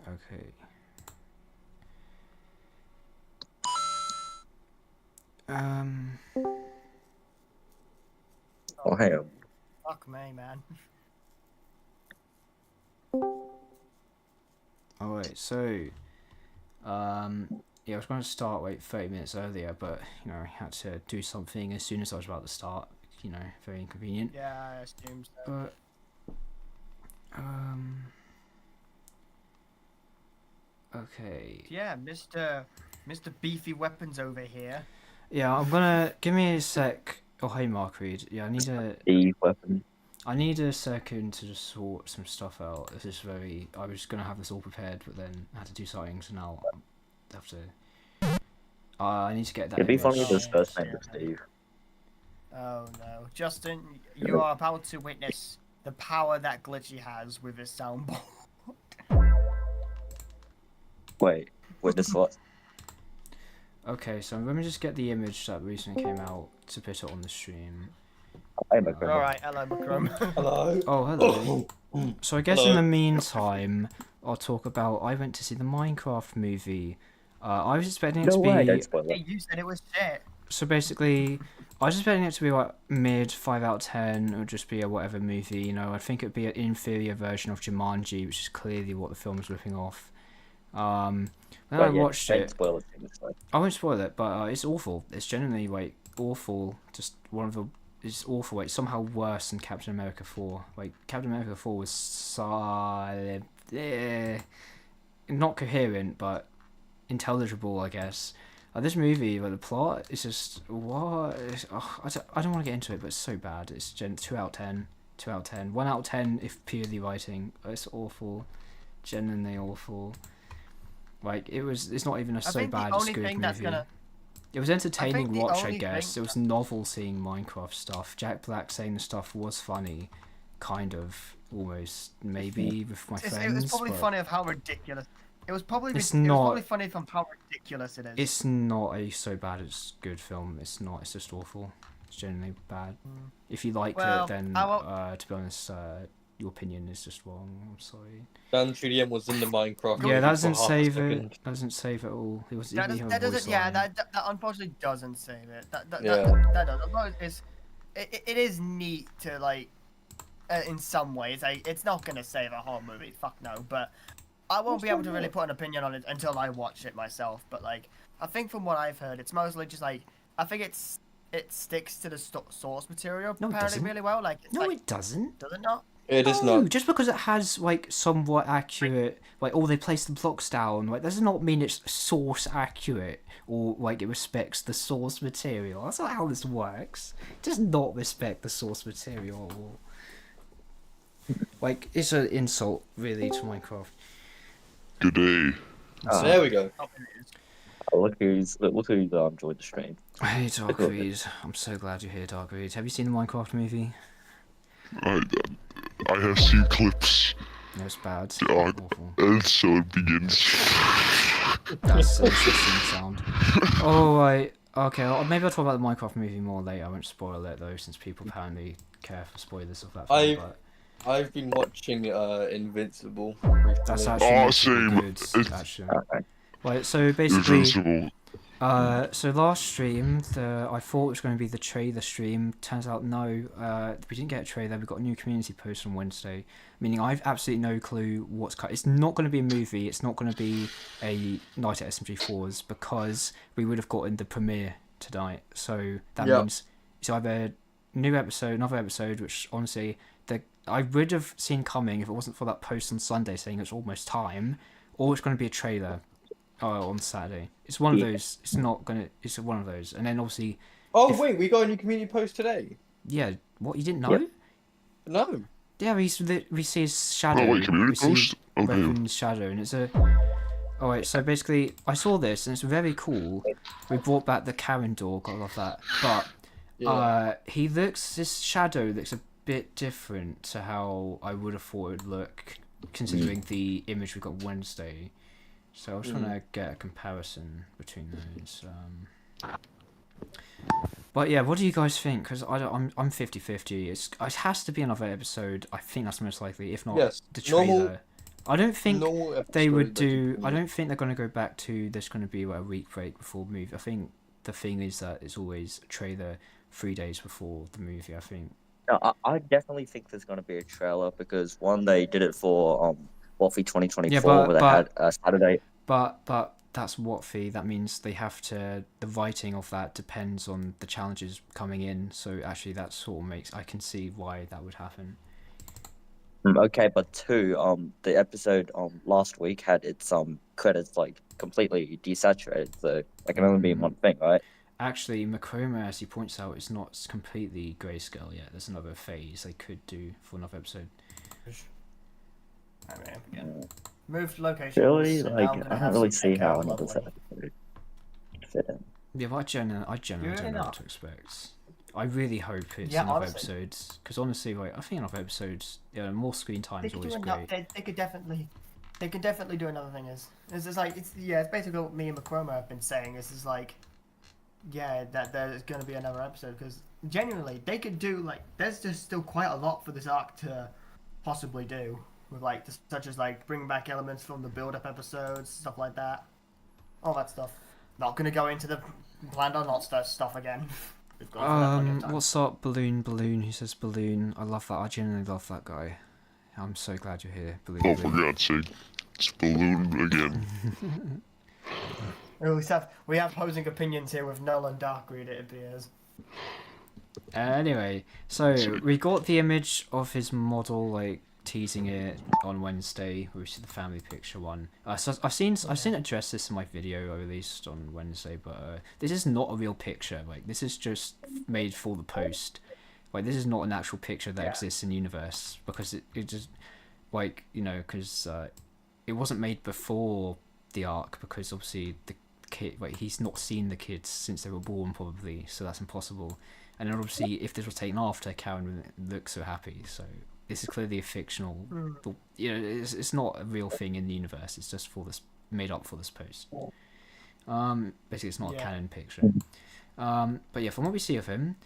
Okay. Oh, hang on. Fuck me, man. Alright, so yeah, I was going to start 30 minutes earlier, but you know, I had to do something as soon as I was about to start. You know, very inconvenient. Yeah, I assume so. But okay. Yeah, Mr. Beefy Weapons over here. Yeah, I'm gonna give me a sec. Oh, hey, Mark Reed. Yeah, I need a second to just sort some stuff out. This is very. I was gonna have this all prepared, but then I had to do something, so now I have to. I need to get that. It'd be image. funny if his first name was Steve. Oh no, Justin, you are about to witness the power that Glitchy has with his soundboard. Wait, witness what? Okay, so let me just get the image that recently came out to put it on the stream. Hey, Macron. Alright, hello, Macron. Hello. Oh, hello. So I guess in the meantime, I'll talk about. I went to see the Minecraft movie. I was expecting it to be. Don't spoil Hey, it. you said it was shit. So basically, I was expecting it to be like mid 5 out of 10, or just be a whatever movie. You know, I think it'd be an inferior version of Jumanji, which is clearly what the film is ripping off. Then I watched don't it. spoil it too much. I won't spoil it, but it's awful. It's genuinely like awful. Just one of the. It's awful. Like somehow worse than Captain America 4. Like Captain America 4 was not coherent, but intelligible, I guess. This movie, like the plot, is just what? I don't want to get into it, but it's so bad. It's 2 out of 10. 2 out of 10. 1 out of 10 if purely writing. It's awful. Genuinely awful. Like it's not even so bad it's good movie. It was entertaining watch, I guess. It was novel seeing Minecraft stuff. Jack Black saying the stuff was funny, kind of, almost, maybe with my friends. It was probably funny of how ridiculous. It was probably. It's it was not. probably funny from how ridiculous it is. It's not a so bad it's good film. It's not. It's just awful. It's genuinely bad. If you like it, then to be honest, your opinion is just wrong. I'm sorry. Dan Julien was in the Minecraft. Yeah, that doesn't for half a save second. it. That doesn't save it all. It was. That doesn't. Yeah, that unfortunately doesn't save it. That does. It is neat to like, in some ways. It's not gonna save a whole movie. Fuck no. But I won't be able to really put an opinion on it until I watch it myself. But like, I think from what I've heard, it's mostly just like I think it sticks to the source material apparently really well. Like, it doesn't. Does it not? It is not. Just because it has like somewhat accurate, like they place the blocks down, like does not mean it's source accurate or like it respects the source material. That's not how this works. It does not respect the source material. Like it's an insult really to Minecraft. Good day. There we go. Look who's joined the stream. Hey Darkreed, I'm so glad you're here, Darkreed. Have you seen the Minecraft movie? I have seen clips. No, it's bad. Awful. And so it begins. That's so interesting sound. Alright, okay, maybe I'll talk about the Minecraft movie more later. I won't spoil it though, since people apparently care for spoilers of that film. I've been watching Invincible recently. That's actually good, actually. Right, so basically, so last stream, I thought it was going to be the trailer stream. Turns out no, we didn't get a trailer. We got a new community post on Wednesday, meaning I've absolutely no clue what's cut. It's not going to be a movie. It's not going to be a Night at SMG4s because we would have gotten the premiere tonight. So that means it's either another episode, which honestly, I would have seen coming if it wasn't for that post on Sunday saying it's almost time, or it's going to be a trailer. On Saturday. It's one of those. It's not gonna. It's one of those. And then obviously. Wait, we got a new community post today. Yeah. What, you didn't know? Yep. No. Yeah, we see his shadow. Oh wait, community post? Weapon's shadow, and it's a. Alright, so basically, I saw this and it's very cool. We brought back the Karen dog. I love that. But his shadow looks a bit different to how I would have thought it would look, considering the image we got Wednesday. So I was trying to get a comparison between those. But yeah, what do you guys think? Because I'm 50-50. It has to be another episode. I think that's most likely. If not, the trailer. I don't think No they would episode that you do. I can- don't think they're going to go back to. There's going to be a week break before the movie. I think the thing is that it's always a trailer 3 days before the movie. I think. No, I definitely think there's going to be a trailer because one, they did it for Waffy 2024, Yeah, where they had a Saturday. But that's Watfy. That means they have to. The writing of that depends on the challenges coming in. So actually, that sort of makes. I can see why that would happen. Okay, but two, the episode last week had its credits like completely desaturated, so that can only be one thing, right? Actually, Macroma, as he points out, is not completely grayscale yet. There's another phase they could do for another episode. Moved location. Really, like I don't really see how another episode could fit in. Yeah, but I generally don't know what to expect. I really hope it's another episode, because honestly, like I think another episodes, more screen time is always great. They could definitely do another thing. It's basically what me and Macroma have been saying. Is like, yeah, that there's gonna be another episode because genuinely they could do like there's just still quite a lot for this arc to possibly do with like such as like bringing back elements from the build-up episodes, stuff like that, all that stuff. Not gonna go into the planned or not stuff again. What's up, Balloon? Who says Balloon? I love that. I genuinely love that guy. I'm so glad you're here, Balloon. Oh, for God's sake. It's Balloon again. We have opposing opinions here with Nolan Darkreed, it appears. Anyway, so we got the image of his model, like teasing it on Wednesday. We see the family picture one. So I've seen address this in my video I released on Wednesday, but this is not a real picture. Like this is just made for the post. Like this is not an actual picture that exists in the universe because it just like because it wasn't made before the arc because obviously the kid he's not seen the kids since they were born probably, so that's impossible. And then obviously if this was taken after, Karen wouldn't look so happy. So this is clearly a fictional. It's not a real thing in the universe. It's just made up for this post. Basically, it's not a canon picture. But yeah, from what we see of him,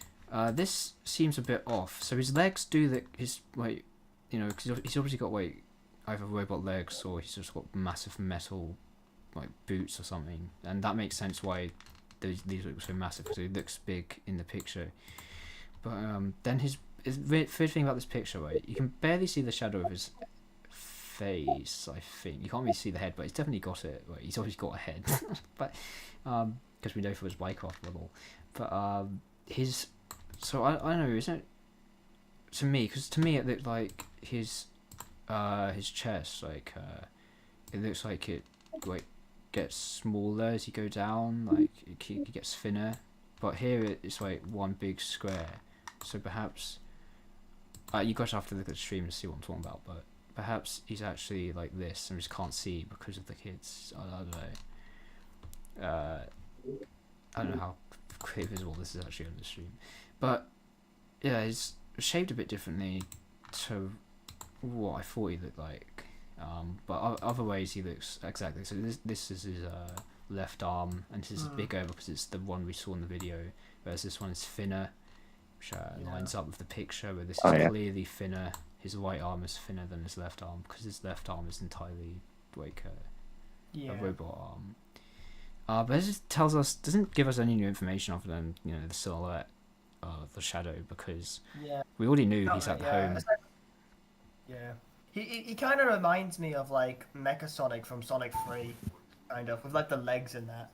this seems a bit off. So his legs do because he's obviously got either robot legs or he's just got massive metal boots or something, and that makes sense why these look so massive because it looks big in the picture. But then his weird thing about this picture, you can barely see the shadow of his face. I think you can't really see the head, but he's definitely got it. He's always got a head, but because we know from his Wycroft level. But I don't know, isn't it? To me, because to me it looked like his chest, it looks like it gets smaller as you go down, it gets thinner. But here it's one big square. So perhaps you guys have to look at the stream to see what I'm talking about. But perhaps he's actually like this and just can't see because of the kids. I don't know. I don't know how clear visible this is actually on the stream. But yeah, he's shaped a bit differently to what I thought he looked like. But other ways he looks exactly. So this is his left arm, and this is bigger because it's the one we saw in the video, whereas this one is thinner, which lines up with the picture where this is clearly thinner. His right arm is thinner than his left arm because his left arm is entirely a robot arm. But this doesn't give us any new information other than the silhouette, the shadow, because we already knew he's at home. He kind of reminds me of Mecha Sonic from Sonic 3, kind of with the legs in that.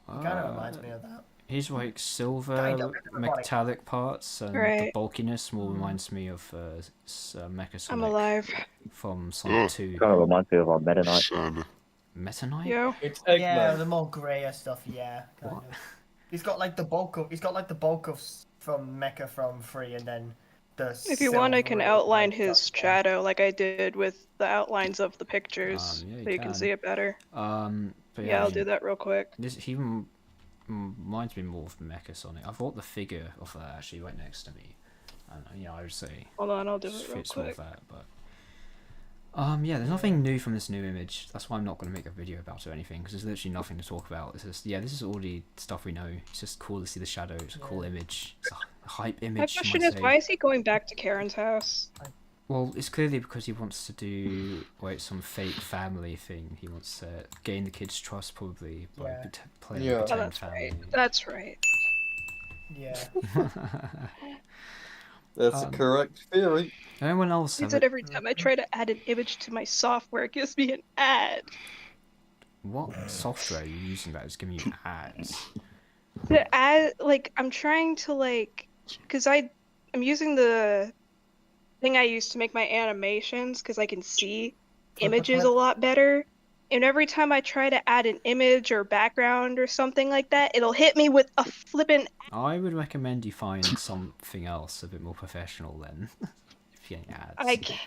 He kind of reminds me of that. He's silver metallic parts, and the bulkiness more reminds me of Mecha Sonic. I'm alive. From Sonic 2. Kind of reminds me of Meta Knight. Meta Knight? Yo. It's Eggman. Yeah, the more grayer stuff. Yeah, kind of. He's got the bulk of from Mecha from 3, and then the. If you want, I can outline his shadow like I did with the outlines of the pictures, so you can see it better. But yeah, I'll do that real quick. He reminds me more of Mecha Sonic. I've got the figure of that actually right next to me, and I would say. Hold on, I'll do it real quick. That, but there's nothing new from this new image. That's why I'm not going to make a video about it or anything, because there's literally nothing to talk about. It's just, this is already stuff we know. It's just cool to see the shadow. It's a cool image. It's a hype image. My question is, why is he going back to Karen's house? Well, it's clearly because he wants to do some fake family thing. He wants to gain the kids' trust, probably by playing a pretend that's family. right. That's right. Yeah. That's a correct theory. Anyone else Means have that every time I try to add an image to my software, it gives me an ad. What software are you using that is giving you ads? The ad, like, I'm trying to, like, because I'm using the thing I use to make my animations, because I can see images a lot better. And every time I try to add an image or background or something like that, it'll hit me with a flippin' I would recommend you find something else a bit more professional then. If you're getting ads. I can't.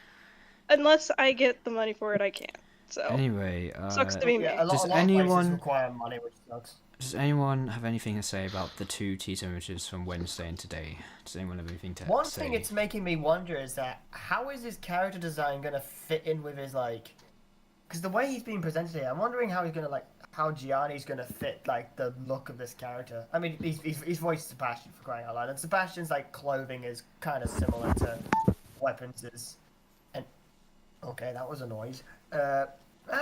Unless I get the money for it, I can't. So anyway, sucks to be me. A lot of places require money, which sucks. Does anyone have anything to say about the two teaser images from Wednesday and today? Does anyone have anything to say? One thing it's making me wonder is that how is his character design gonna fit in with his like? Because the way he's being presented here, I'm wondering how he's gonna how Gianni's gonna fit like the look of this character. I mean, he's voiced Sebastian, for crying out loud, and Sebastian's like clothing is kind of similar to Weapons'. And okay, that was a noise. I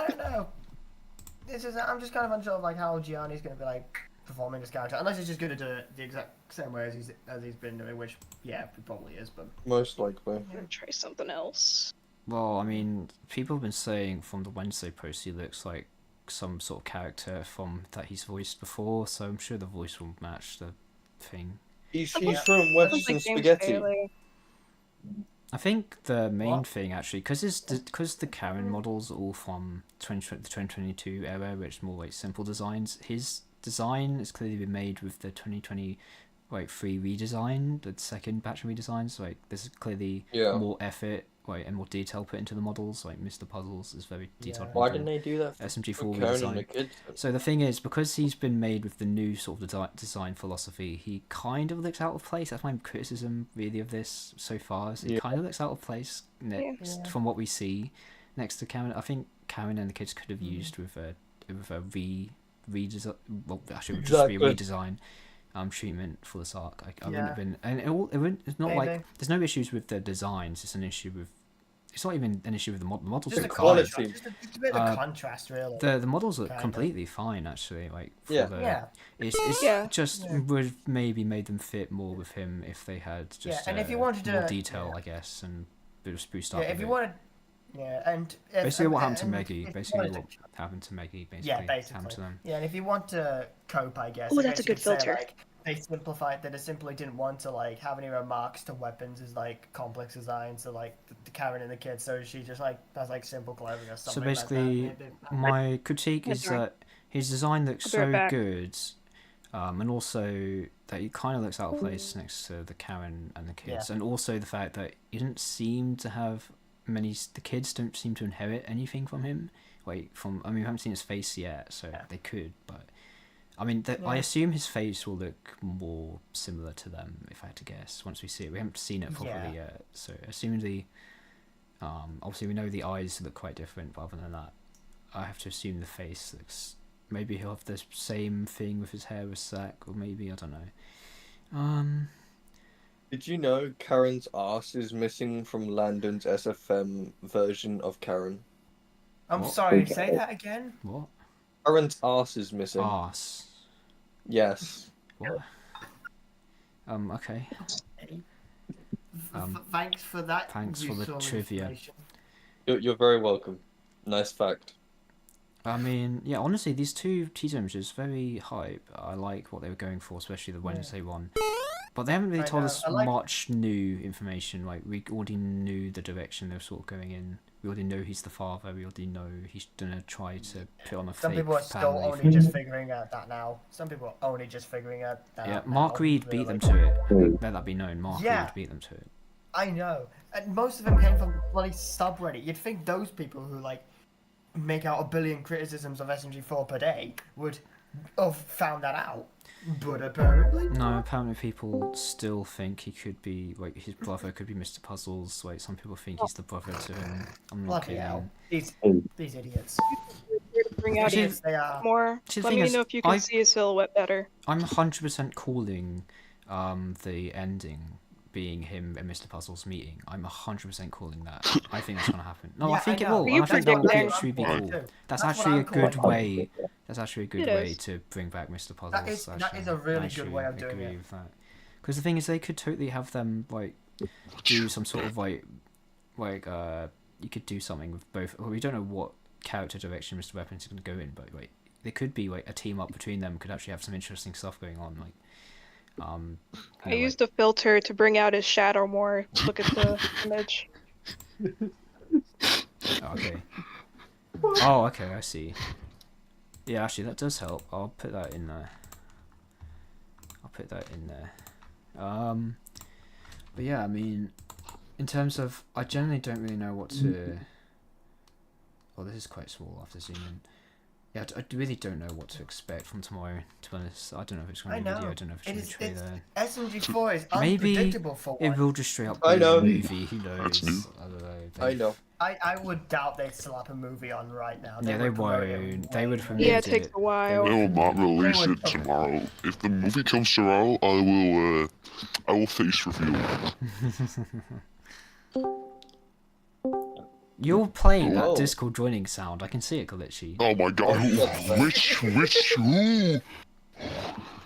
don't know. I'm just kind of unsure of like how Gianni's gonna be like performing this character, unless he's just gonna do it the exact same way as he's been doing, which he probably is, but most likely. I'm gonna try something else. Well, I mean, people have been saying from the Wednesday post he looks like some sort of character from that he's voiced before, so I'm sure the voice will match the thing. He's from Wedges and Spaghetti. I think the main thing actually, because the Karen models are all from the 2022 era, which is more like simple designs. His design has clearly been made with the 2023 redesign, the second batch of redesigns. Like there's clearly more effort and more detail put into the models. Like Mr. Puzzles is very detailed. Why didn't they do that? SMG4 redesign. So the thing is, because he's been made with the new sort of design philosophy, he kind of looks out of place. That's my criticism really of this so far. Is it kind of looks out of place from what we see next to Karen. I think Karen and the kids could have used with a redesign. Well, actually, it would just be a redesign. Treatment for this arc. I wouldn't have been, and it's not like there's no issues with the designs. It's an issue with. It's not even an issue with the models. Just a quality. Just a bit of contrast, really. The models are completely fine, actually. Like it's just would have maybe made them fit more with him if they had just and if you wanted more detail, I guess, and bit of spruced up. Yeah, if you wanted. Yeah, and basically what happened to Meggy. Basically what happened to Meggy. Basically happened to them. Yeah, and if you want to cope, I guess. Oh, that's a good filter. They simplified that. They simply didn't want to have any remarks to Weapons' complex design. So the Karen and the kids. So she just has simple clothing or something. So basically, my critique is that his design looks so good, and also that he kind of looks out of place next to the Karen and the kids, and also the fact that he didn't seem to have the kids don't seem to inherit anything from him. We haven't seen his face yet, so they could, but I mean, I assume his face will look more similar to them, if I had to guess, once we see it. We haven't seen it properly yet, so assuming obviously we know the eyes look quite different, but other than that, I have to assume the face looks, maybe he'll have the same thing with his hair as Zack, or maybe, I don't know. Did you know Karen's ass is missing from Landon's SFM version of Karen? I'm sorry, say that again? What? Karen's ass is missing. Ass? Yes. What? Okay. Thanks for that. Thanks for the trivia. You're very welcome. Nice fact. I mean, yeah, honestly, these two teaser images very hype. I like what they were going for, especially the Wednesday one. But they haven't really told us much new information. Like, we already knew the direction they were sort of going in. We already know he's the father. We already know he's gonna try to put on a fake family. Some people are still only just figuring out that now. Some people are only just figuring out that. Yeah, Mark Reed beat them to it. Let that be known. Mark Reed beat them to it. I know, and most of them came from bloody subreddit. You'd think those people who make out 1 billion criticisms of SMG4 per day would have found that out. But apparently no. Apparently, people still think he could be his brother could be Mr. Puzzles. Some people think he's the brother to him. I'm not kidding. These idiots. Bring out more. Let me know if you can see his silhouette better. I'm 100% calling the ending being him and Mr. Puzzle's meeting. I'm 100% calling that. I think that's gonna happen. No, Yeah, I think I it know. will. You And I think that would predicting? actually be That's cool. what I'm That's calling. actually a That's what I'm good calling. way. That's actually a good It way is. to bring back Mr. Puzzles. That is actually. a really I good actually way of doing agree it. with that. Because the thing is, they could totally have them like do some sort of like you could do something with both. Well, we don't know what character direction Mr. Weapons is going to go in, but like there could be like a team up between them. Could actually have some interesting stuff going on. Like, I used a filter to bring out his shadow more. Look at the image. Okay. Oh, okay. I see. Yeah, actually, that does help. I'll put that in there. But yeah, I mean, in terms of, I generally don't really know what to. Well, this is quite small after zoom in. Yeah, I really don't know what to expect from tomorrow. To be honest, I don't know if it's going to be a video. I don't know if it's going to be a trailer. SMG4 is Maybe unpredictable for it one. will just straight up I be know. a movie. Who That's new. knows? I don't know. I know. I would doubt they'd slap a movie on right now. Yeah, they would promote it won't. They way would more. promote Yeah, it takes a while. They will not release They would- it tomorrow. If the movie comes tomorrow, I will face reveal it. You're playing that Whoa. Discord joining sound. I can see it glitchy. Oh my god, who?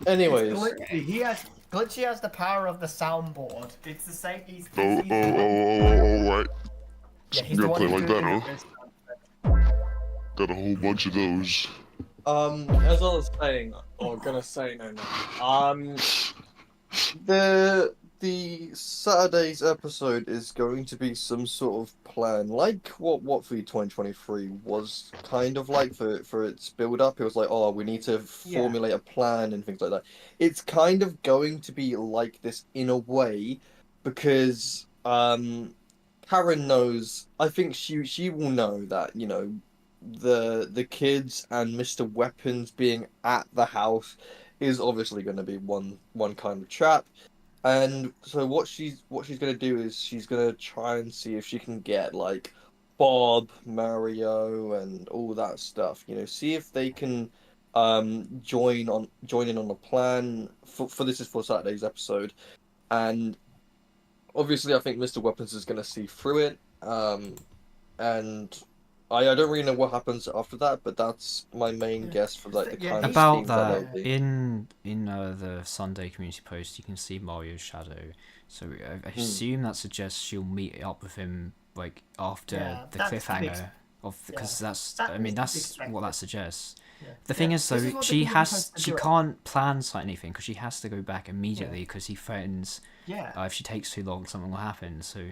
Anyways, Glitchy has the power of the soundboard. It's the same. He's Oh, right. Yeah, he's You the gotta one play who's like doing that, it huh? this time. Got a whole bunch of those. as I was saying, or gonna say no. The Saturday's episode is going to be some sort of plan, like what for 2023 was kind of like for its build up. It was like, oh, we need to formulate a plan and things like that. It's kind of going to be like this in a way, because Karen knows. I think she will know that, you know, the kids and Mr. Weapons being at the house is obviously going to be one kind of trap. And so what she's gonna do is she's gonna try and see if she can get like Bob, Mario, and all that stuff. You know, see if they can join in on the plan for this is for Saturday's episode. And obviously, I think Mr. Weapons is gonna see through it. And I don't really know what happens after that, but that's my main guess for like the Yeah, kind of About themes that, they'll be. in the Sunday community post, you can see Mario's shadow. So I assume that suggests she'll meet up with him like after Yeah, the that's to be cliffhanger of because that's That I mean is to be that's expected. what that suggests. Yeah. The thing Yeah, is this though, what the she community has post she do. can't plan anything because she has to go back immediately because he threatens Yeah. if she takes too long something will happen. So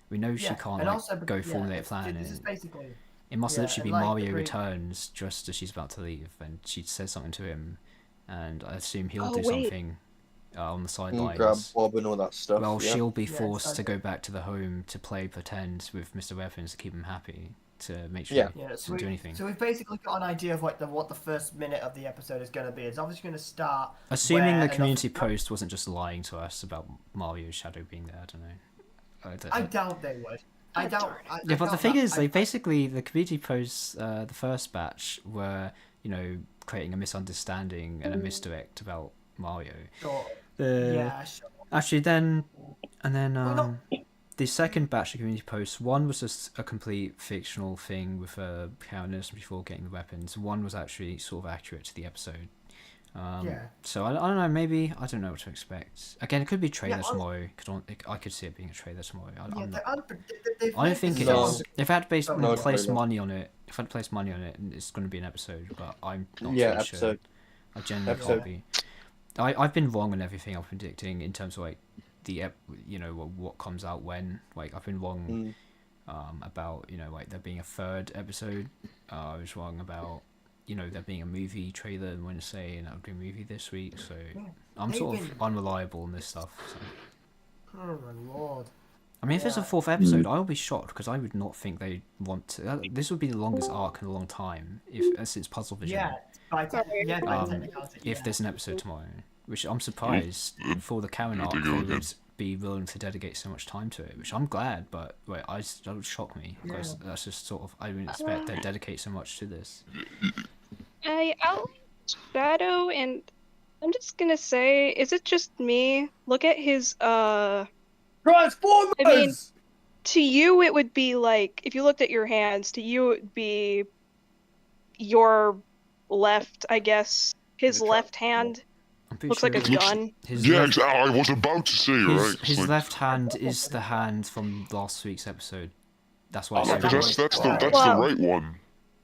we know she Yeah, can't and like also, go formulate a this- plan. This is And basically. it must yeah, literally be and, like, Mario the returns just as she's about to leave, and she says something to him, and I assume he'll Oh, do wait. something on the Grab sidelines. Bob and all that stuff. Well, yeah. she'll be Yeah, forced so- to go back to the home to play pretend with Mr. Weapons to keep him happy, to make sure Yeah. he Yeah, doesn't do anything. so we've basically got an idea of what the first minute of the episode is going to be. It's obviously going to start. Assuming where the enough- community post wasn't just lying to us about Mario's shadow being there, I don't know. I doubt they would. I doubt. I Yeah, but the doubt thing that. is, they basically the community posts, the first batch were, you know, creating a misunderstanding and a misdirect about Mario. Sure. The Yeah, sure. actually then, and then Well, the second batch of community posts, one was just a complete fictional thing with a character before getting the weapons. One was actually sort of accurate to the episode. Yeah. So I don't know. Maybe I don't know what to expect. Again, it could be a trailer Yeah, tomorrow. I could see it being a trailer tomorrow. Yeah, I'm they're not, they've I don't think it No. is. If I had to No, place trailer. money on it, if I had to place money on it, it's going to be an episode. But I'm not Yeah, too episode. sure. I genuinely Episode. can't be. I've been wrong on everything I'm predicting in terms of like you know what comes out when. Like I've been wrong about like there being a third episode. I was wrong about there being a movie trailer on Wednesday and that would be a movie this week. So I'm they've sort been- of unreliable on this stuff. So. Oh my lord. I mean, if there's a Yeah. fourth episode, I'll be shocked because I would not think they want to. This would be the longest arc in a long time since Puzzle Vision. Yeah. By Um, technicality, if yeah. there's an episode tomorrow, which I'm surprised for the Karen arc, think they it would would be willing to dedicate so much time to it. Which I'm glad, but that would shock me because that's just sort of I wouldn't expect they'd dedicate so much to this. I outlined Shadow, and I'm just gonna say, is it just me? Look at his Transformers! I mean, to you, it would be like, if you looked at your hands, to you, it would be your left, I guess. His left hand I'm pretty looks sure like a gun. his Yeah, left, I was about to say, right? his Like, left hand is the hand from last week's episode. That's why it's but so weird. that's the Wow. right one.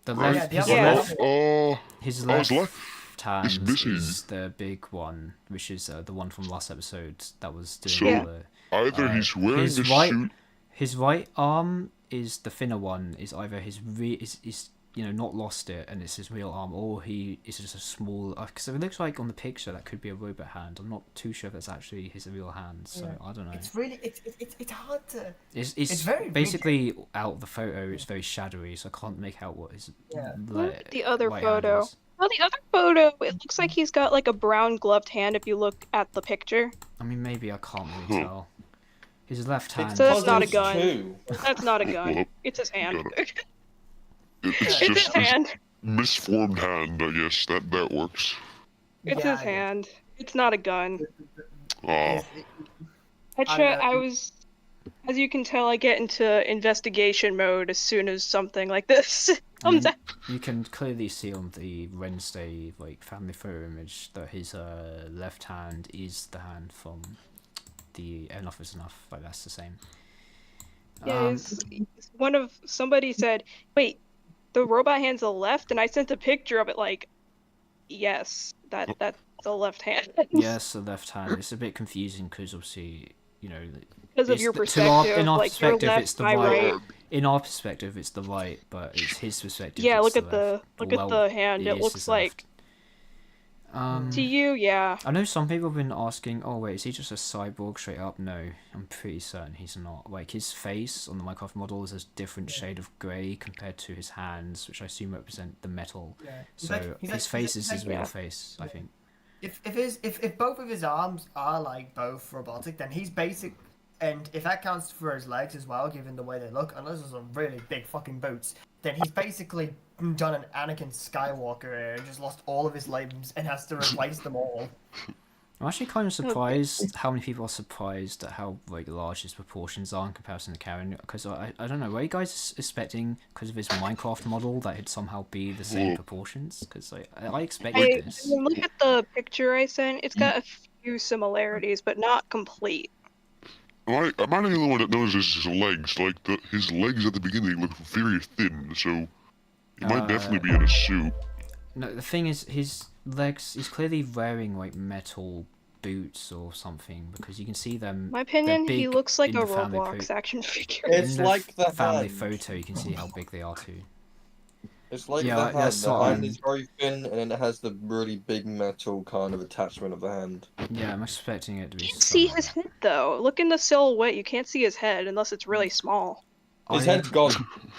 The right? left, the his other left, His left left hand is missing. is the big one, which is the one from last episode that was doing So- all the. Either he's wearing his a right, suit. his right arm is the thinner one. Is either is not lost it and it's his real arm, or he is just a small. Because it looks like on the picture that could be a robot hand. I'm not too sure if that's actually his real hand. So I don't know. It's really it's hard to. It's very basically out of the photo. It's very shadowy, so I can't make out what his The other right hand photo. is. Well, the other photo, it looks like he's got like a brown gloved hand if you look at the picture. I mean, maybe I can't really tell. His left hand. So that's not a Puzzles gun. too. That's not a gun. It's his hand. It's It's just his hand. misformed hand, I guess. That works. It's his hand. It's not a gun. Ah, I was, as you can tell, I get into investigation mode as soon as something like this comes out. You can clearly see on the Wednesday family photo image that his left hand is the hand from the Enough is Enough. Like that's the same. Yeah, somebody said, "Wait, the robot hand's the left," and I sent a picture of it. Like, yes, that's the left hand. Yes, the left hand. It's a bit confusing because obviously Because of it's your in perspective, our like your perspective, left, it's the my right. right. In our perspective, it's the right, but it's his perspective. Yeah, it's look at the left. at the hand. It is looks his like left. to you, yeah. I know some people have been asking, oh wait, is he just a cyborg straight up? No, I'm pretty certain he's not. Like his face on the Minecraft model is a different shade of grey compared to his hands, which I assume represent the metal. Yeah. So his face is his real face, I think. If both of his arms are like both robotic, then he's basic. And if that counts for his legs as well, given the way they look, unless there's some really big fucking boots, then he's basically done an Anakin Skywalker and just lost all of his limbs and has to replace them all. I'm actually kind of surprised how many people are surprised at how large his proportions are in comparison to Karen. Because I don't know, were you guys expecting, because of his Minecraft model, that he'd somehow be the same proportions? Because I expected this. Look at the picture I sent. It's got a few similarities, but not complete. am I the only one that notices his legs? Like his legs at the beginning look very thin, so he might definitely be in a suit. No, the thing is, his legs, he's clearly wearing metal boots or something, because you can see them. My opinion, they're he big looks like in a the family Roblox action figure. It's in like the family hand. photo, you can see how big they are too. It's like Yeah, the hand. that's The what hand I'm- is very thin, and then it has the really big metal kind of attachment of the hand. Yeah, I'm expecting it to be. You can't see something his like that. head though. Look in the silhouette. You can't see his head unless it's really small. His I- head's gone.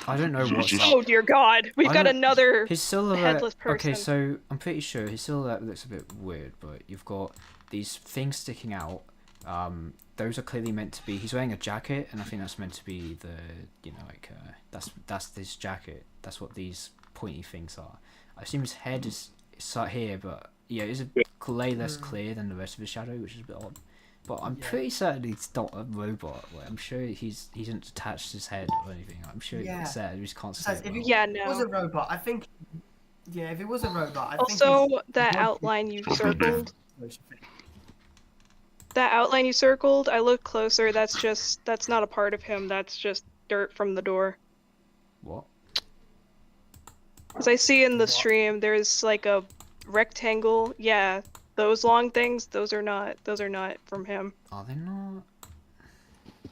I don't know what's Just- up. Oh dear God, we've I got don't- another. His silhouette. headless Okay, person. so I'm pretty sure his silhouette looks a bit weird, but you've got these things sticking out. Those are clearly meant to be. He's wearing a jacket, and I think that's meant to be the that's this jacket. That's what these pointy things are. I assume his head is sat here, but yeah, it's a way less clear than the rest of his shadow, which is a bit odd. But I'm pretty certain he's not a robot. I'm sure he hasn't attached his head or anything. I'm sure it's there. We just can't see it. If Well. he Yeah, was no. a robot, I think. Yeah, if it was a robot, I think. Also, that outline you circled. That outline you circled. I looked closer. That's not a part of him. That's just dirt from the door. What? As I see in the stream, there's like a rectangle. Yeah, those long things. Those are not from him. Are they not?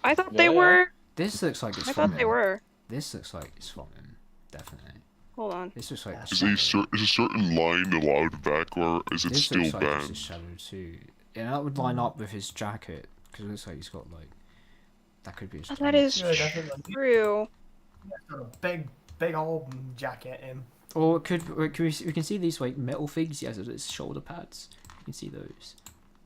I thought Yeah, they yeah. were. This looks like it's I from thought they him. were. This looks like it's from him. Definitely. Hold on. This looks like Is a certain line allowed back, or is it this still looks like it's his banned? shadow too. Yeah, that would line up with his jacket because it looks like he's got that could be his. That is Yeah, definitely. true. Got a big old jacket in. Or it could we can see these metal things he has at his shoulder pads. You can see those.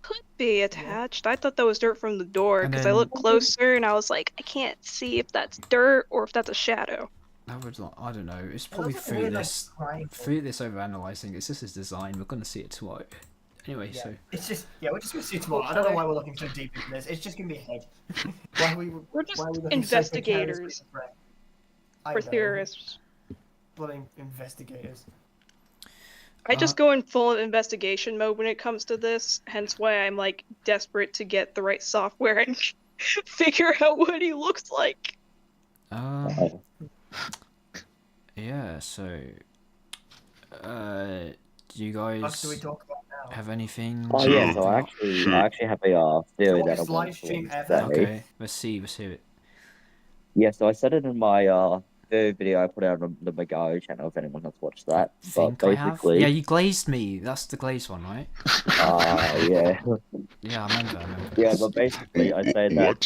Could be attached. I thought that was dirt from the door And because I then- looked closer and I was like, I can't see if that's dirt or if that's a shadow. That would I don't know. It's probably looks through weird, like, this triangle. through this over analyzing. It's just his design. We're gonna see it tomorrow. Anyway, Yeah. so It's just we're just gonna see tomorrow. I don't know why we're looking so deep into this. It's just gonna be a head. We're just why are we looking investigators. So precarious? I Or know. theorists. Bloody investigators. I just go in full investigation mode when it comes to this, hence why I'm like desperate to get the right software and figure out what he looks like. yeah, so do you guys What do we talk about now? have anything? Oh yeah, so I actually have a theory that I Longest want live to stream say. ever. Okay, let's hear it. Yeah, so I said it in my third video I put out on the Magari channel if anyone has watched that. I think but I have. basically, Yeah, you glazed me. That's the glazed one, right? yeah. Yeah, I remember. Yeah, but basically I say that What?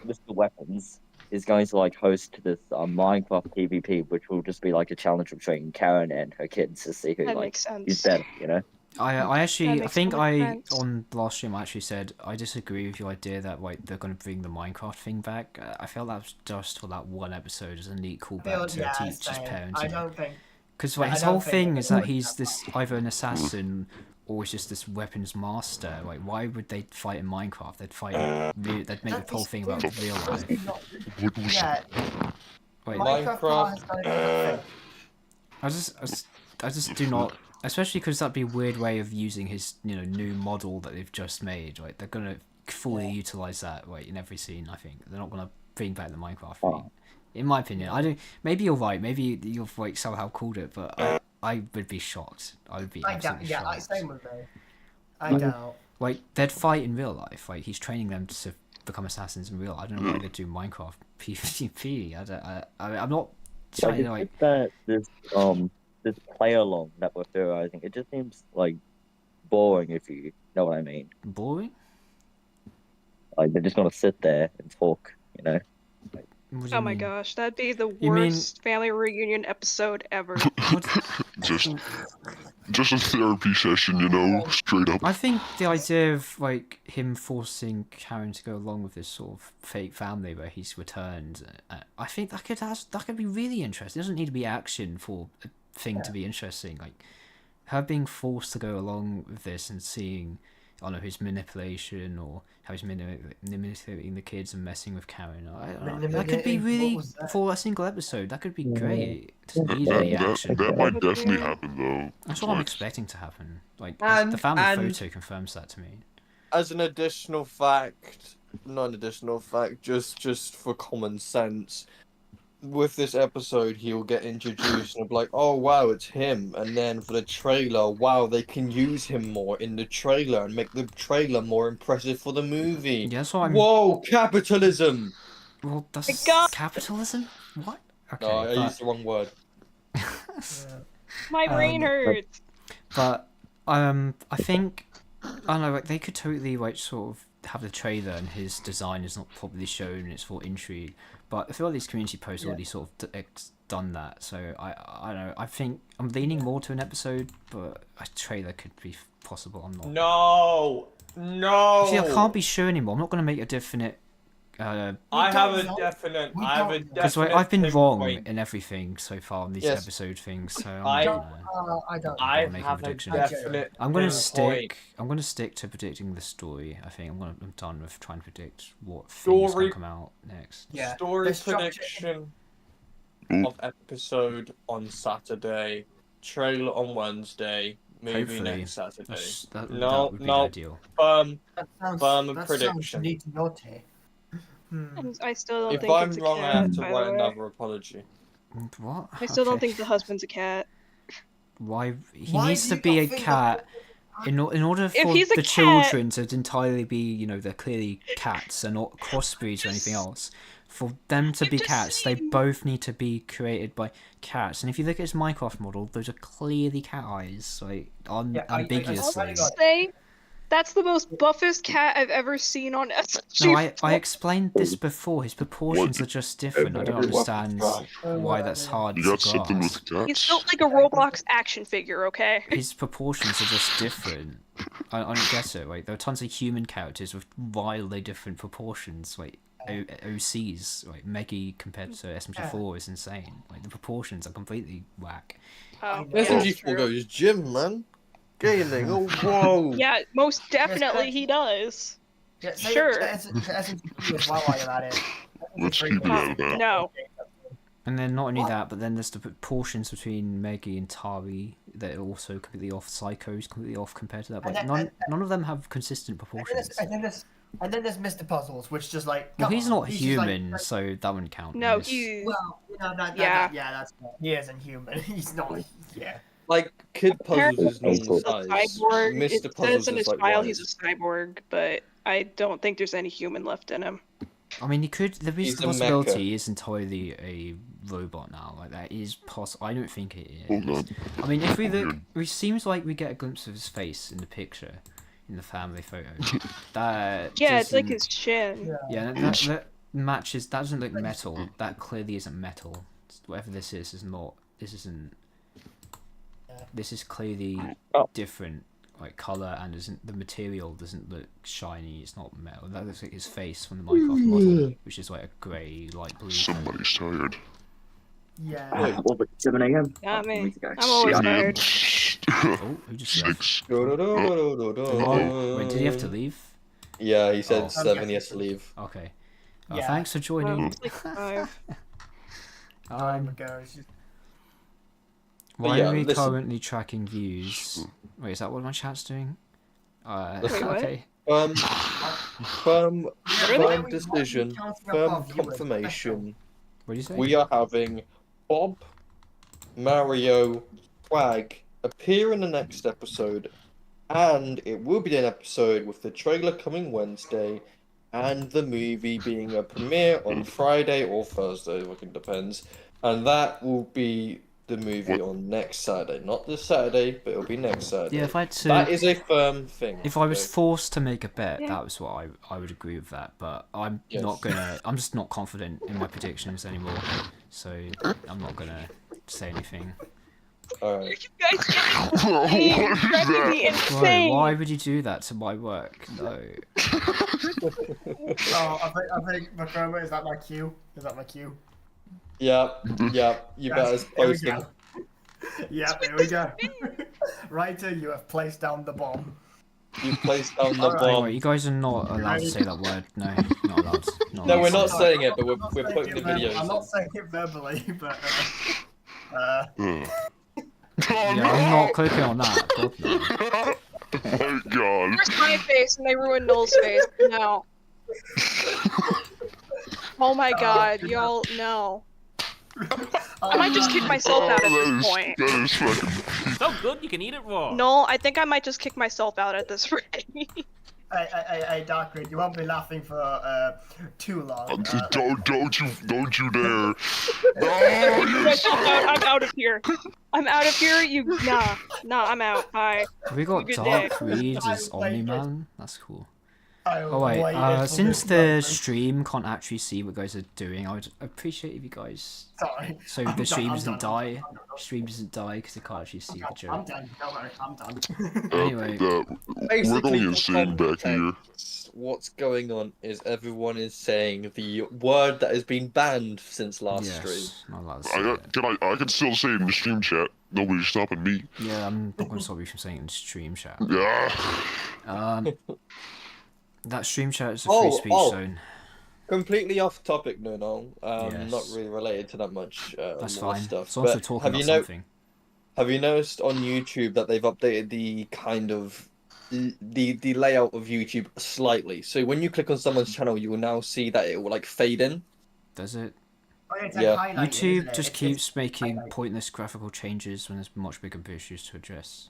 Mr. Weapons is going to like host this Minecraft PvP, which will just be like a challenge between Karen and her kids to see who That like makes sense. is better, you know? I actually, I makes think so much sense. on last stream I actually said I disagree with your idea that like they're gonna bring the Minecraft thing back. I felt that was just for that one episode as a neat callback to teach his parenting. I don't think. Because like his whole thing is that he's this either an assassin or he's just this weapons master. Like, why would they fight in Minecraft? They'd fight. They'd make the whole thing about real life. Yeah. Wait, Minecraft. has done it. I just do not. Especially because that'd be a weird way of using his, new model that they've just made. Like, they're gonna fully utilize that, like, in every scene. I think they're not gonna bring back the Minecraft thing. In my opinion, I don't. Maybe you're right. Maybe you've like somehow called it, but I would be shocked. I would be absolutely shocked. Yeah, same with me. I doubt. Like, they'd fight in real life. Like, he's training them to become assassins in real life. I don't know why they do Minecraft PvP. I'm not trying to like. That this play along that we're theorizing, it just seems like boring if you know what I mean. Boring? Like they're just gonna sit there and talk, you know. Oh my gosh, that'd be the worst family reunion episode ever. just a therapy session, straight up. I think the idea of like him forcing Karen to go along with this sort of fake family where he's returned, I think that could be really interesting. It doesn't need to be action for a thing to be interesting. Like her being forced to go along with this and seeing, I don't know, his manipulation or how he's manipulating the kids and messing with Karen. I don't know. That could be really, for a single episode, that could be great. It doesn't need any action. That might definitely happen, though. That's what I'm expecting to happen. Like, the family photo confirms that to me. As an additional fact, not an additional fact, just for common sense, with this episode, he'll get introduced and be like, oh wow, it's him. And then for the trailer, wow, they can use him more in the trailer and make the trailer more impressive for the movie. Yeah, that's what I'm... Whoa, capitalism! Well, that's capitalism? What? Okay, no, I used the wrong word. My brain hurts. But, I think, I don't know, like, they could totally, like, sort of have the trailer and his design is not properly shown and it's for intrigue. But I feel like these community posts already sort of done that, so I don't know. I think I'm leaning more to an episode, but a trailer could be possible. I'm not. No. See, I can't be sure anymore. I'm not going to make a definite. I have a definite. Because I've been wrong in everything so far on these episode things, so I have a definite. I'm going to stick. I'm going to stick to predicting the story. I think I'm done with trying to predict what things will come out next. Yeah. Story prediction of episode on Saturday, trailer on Wednesday, movie Hopefully. next Saturday. That would be ideal. Firm Prediction. I still don't If think I'm it's a wrong, cat, I have to by write the way. another apology. What? I still don't think the husband's a cat. Why he needs to be a cat in order for he's a the cat- children to entirely be, they're clearly cats and not crossbreeds or anything else. For them to be cats, they both need to be created by cats. And if you look at his Minecraft model, those are clearly cat eyes, like ambiguously. That's the most buffest cat I've ever seen on SG. No, I explained this before. His proportions are just different. I don't understand why that's hard You to got something grasp. with cats? He's built like a Roblox action figure, okay? His proportions are just different. I don't get it. Like, there are tons of human characters with wildly different proportions. Like OCs, like Meggy compared to SMG4 is insane. Like the proportions are completely whack. Oh, SMG4 goes gym, man. Scaling. Oh, whoa. Yeah, most definitely he does. Yeah, Sure. SMG as well while you're at it. Let's keep it at that. No. And then not only What? that, but then there's the proportions between Meggy and Tari that are also completely off. Psycho's completely off compared to that. But none of them have consistent proportions. And then there's Mr. Puzzles, which just like. Well, come he's on, not he's just, like, human, so that wouldn't count. No, He's- he. Well, Yeah. that's he isn't human. He's not. Yeah. Like, Kid Puzzles is normal He's a size. cyborg. Mr. It Puzzles says in is his like file wise. he's a cyborg, but I don't think there's any human left in him. I mean, he could. There is He's the a possibility mecha. he is entirely a robot now. Like that is possible. I don't think it is. Hold on. I mean, if we look, it seems like we get a glimpse of his face in the picture, in the family photo. That Yeah, it's like doesn't- his chin. Yeah, that matches. That doesn't look metal. That clearly isn't metal. Whatever this is not. This isn't. This is clearly different, like color, and the material doesn't look shiny. It's not metal. That looks like his face from the Minecraft model, which is like a grey, light blue. colour. Somebody's tired. Yeah. What about 7 a.m.? Not me. Go. I'm always Yeah. tired. Oh, who just left? 6. Oh, wait, did he have to leave? Yeah, he said Oh. 7, he has to leave. Okay. Yeah. Thanks for joining. It's like 5. Time ago. It's just- Why yeah, are we listen. currently tracking views? Wait, is that what my chat's doing? Wait, what? Okay. Firm Really? decision, firm confirmation. What do you say? We are having Bob, Mario, Quag appear in the next episode, and it will be an episode with the trailer coming Wednesday, and the movie being a premiere on Friday or Thursday, I think it depends. And that will be the movie on next Saturday. Not this Saturday, but it'll be next Saturday. Yeah, if I had to, That is a firm thing. if I was so- forced to make a bet, Yeah. that was what I would agree with that. But I'm Yes. not gonna. I'm just not confident in my predictions anymore. So I'm not gonna say anything. Alright. You guys What is driving that? me Bro, insane. why would you do that to my work? No. Oh, I think Macroma, is that my cue? Is that my cue? Yep, yep. You better Yes, here we post them. go. Yep, here we go. Writer, you have placed down the bomb. You placed down the Alright. Anyway, bomb. you guys are not allowed to say that word. No, not allowed. Not No, allowed we're to not say saying it, but I'm not we're saying putting it the videos. I'm not in. saying it verbally, but Oh, that. Yeah, I'm not clicking on that. God, no. Oh my god. Where's my face and they ruined Noel's face? No. Oh my god, y'all, no. I might just kick myself out at this point. That is fucking. So good you can eat it raw. Noel, I think I might just kick myself out at this rate. hey, Darkreed, you won't be laughing for too long. Don't you dare. I'm out of here. I'm out of here. Nah, I'm out. Bye. Have we got Good Dark day. Reeds as I waited. Omni-Man? That's cool. I Oh wait, waited for since this the moment. stream can't actually see what you guys are doing, I would appreciate if you guys... Sorry. So I'm the done, stream I'm doesn't done, die. I'm done. Stream doesn't die because they can't actually see the I'm joke. done. Don't worry, I'm done. Anyway. We're Basically, going for insane back here. context, what's going on is everyone is saying the word that has been banned since last stream. Yes, not allowed to say it. I can still say it in the stream chat. Nobody's stopping me. Yeah, I'm not going to stop you from saying it in stream chat. Yeah. That stream chat is a free speech zone. Completely off topic, no. Yes. Not really related to that much That's lore fine. stuff. It's also But talking have about you know? something. Have you noticed on YouTube that they've updated the kind of the layout of YouTube slightly? So when you click on someone's channel, you will now see that it will like fade in. Does it? Oh, it's Yeah. like highlighting, isn't YouTube it? just It's keeps making highlighting. pointless graphical changes when there's much bigger issues to address.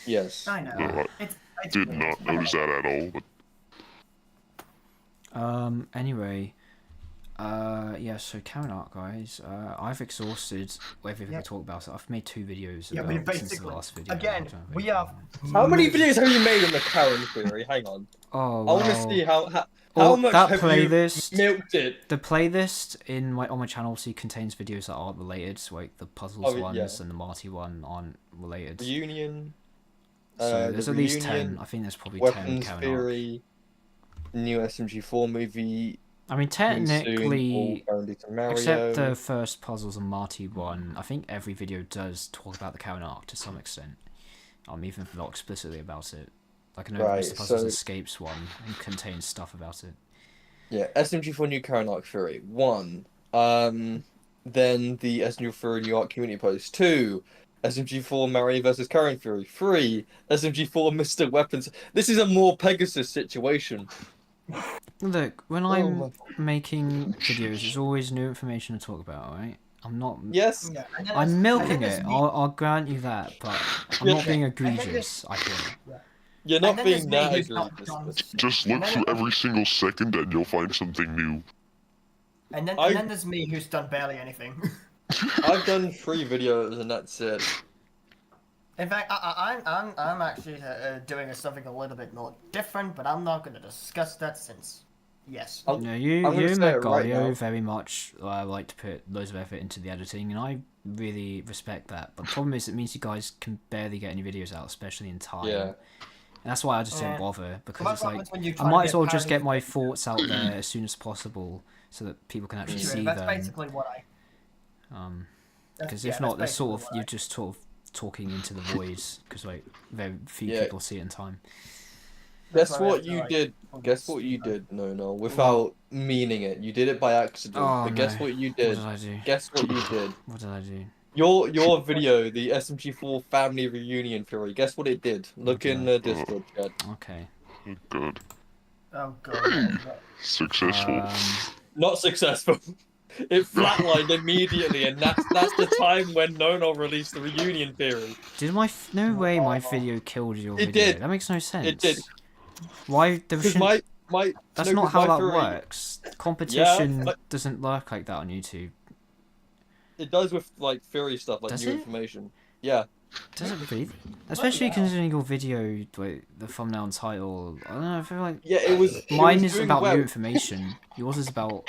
Yes. I know. No, It's Did weird. not notice that at all. But Anyway, yeah, so carrying on, guys. I've exhausted everything Yeah. to talk about. So I've made 2 videos Yeah, about we since the basically last video. again I don't we really are. know. How many videos have you made on the Karen theory? Hang on. Oh, I want to well, see how well, much that have playlist- you milked it. The playlist on my channel obviously contains videos that aren't related, so like the puzzles Oh, yeah. ones and the Marty one aren't related. Reunion. So there's the at least Reunion, 10. I think there's probably 10 Weapons carrying on. theory. New SMG4 movie. I mean, coming soon, technically, all currently to Mario. except the first puzzles and Marty one, I think every video does talk about the Karen arc to some extent. even if not explicitly about it. Like I know Right, Mr. Puzzles so- Escapes one and contains stuff about it. Yeah, SMG4 New Current Arc Fury. 1. Then the SMG4 New Arc Community Post. 2. SMG4 Mario vs. Current Fury. 3. SMG4 Mr. Weapons. This is a more Pegasus situation. Look, when Oh I'm my- making videos, it's always new information to talk about, alright? I'm not. Yes. Yeah, and then I'm there's- and milking then there's it. me- I'll grant you that, but I'm Yeah. not being And then egregious. I feel. You're And not then being there's me that who's not egregious. done- Just And look then- through every single second and you'll find something new. And then, I- and then there's me who's done barely anything. I've done 3 videos and that's it. In fact, I'm actually doing something a little bit more different, but I'm not going to discuss that since, yes. I'm- No, you I'm gonna and say it right Gario now. very much like to put loads of effort into the editing, and I really respect that. But the problem is, it means you guys can barely get any videos out, especially in time. Yeah. And that's why I just don't Yeah. bother, because What it's like happens when you I try to might be as a well just parody get my of- thoughts out there as soon as possible, so that people can actually True, see that's them. basically what I. Because yeah, if not, that's there's sort of basically you're what just sort of talking into the void, because like very few Yeah. people see it in time. Guess That's why I what have to, you like, did? Guess what you did? No, without meaning it. You did it by accident. Oh, but guess no. what you What did? did I do? Guess what you did? What did I do? Your video, the SMG4 family reunion theory. Guess what it did? Look in the Discord chat. Okay. Oh god. Oh god. Successful. Not successful. It flatlined immediately, and that's the time when Nono released the reunion theory. Did my no way my video killed your It video? did. That makes no sense. It did. Why there Because shouldn't... my That's no, not 'cause how my that theory- works. Competition but- doesn't work like that on YouTube. It does with like theory stuff, like Does new it? information. Yeah. Does it really? Especially considering your video, like the thumbnail and title. I don't know. I feel like Yeah, it was. mine it was is doing about well. new information. Yours is about.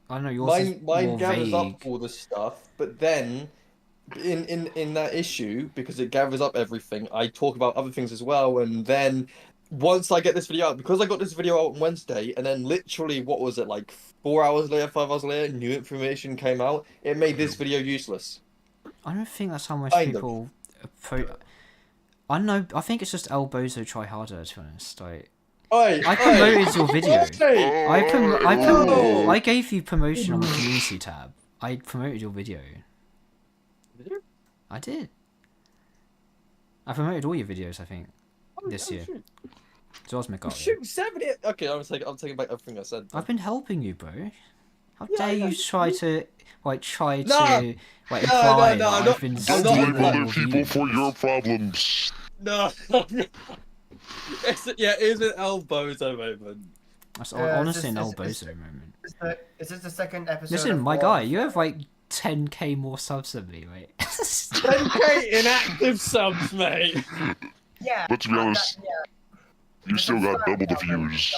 I don't know. Yours is Mine more gathers vague. up all the stuff, but then in that issue, because it gathers up everything, I talk about other things as well, and then once I get this video out, because I got this video out on Wednesday, and then literally, what was it, like 4 hours later, 5 hours later, new information came out, it made this video useless. I don't think that's how most Kind of. people. I don't know. I think it's just El Bozo try harder. To be honest, like Oi, I promoted your video. Oi! I gave you promotion on the community tab. I promoted your video. Did you? I did. I promoted all your videos, I think, this Oh, year. shoot. So I was Megario. Shoot, 70. Okay, I'm taking back everything I said. I've been helping you, bro. How Yeah, dare yeah. you try to No! imply No, that no, I've not- been I'm not Blame stealing other your people for views. your problems. No. It is an elbozo moment. That's Yeah, honestly an it's El just- Bozo moment. Is this the second episode? Listen, of my War? guy, you have like 10k more subs than me, mate. 10k inactive subs, mate. Yeah. But to be honest, you still got double the views.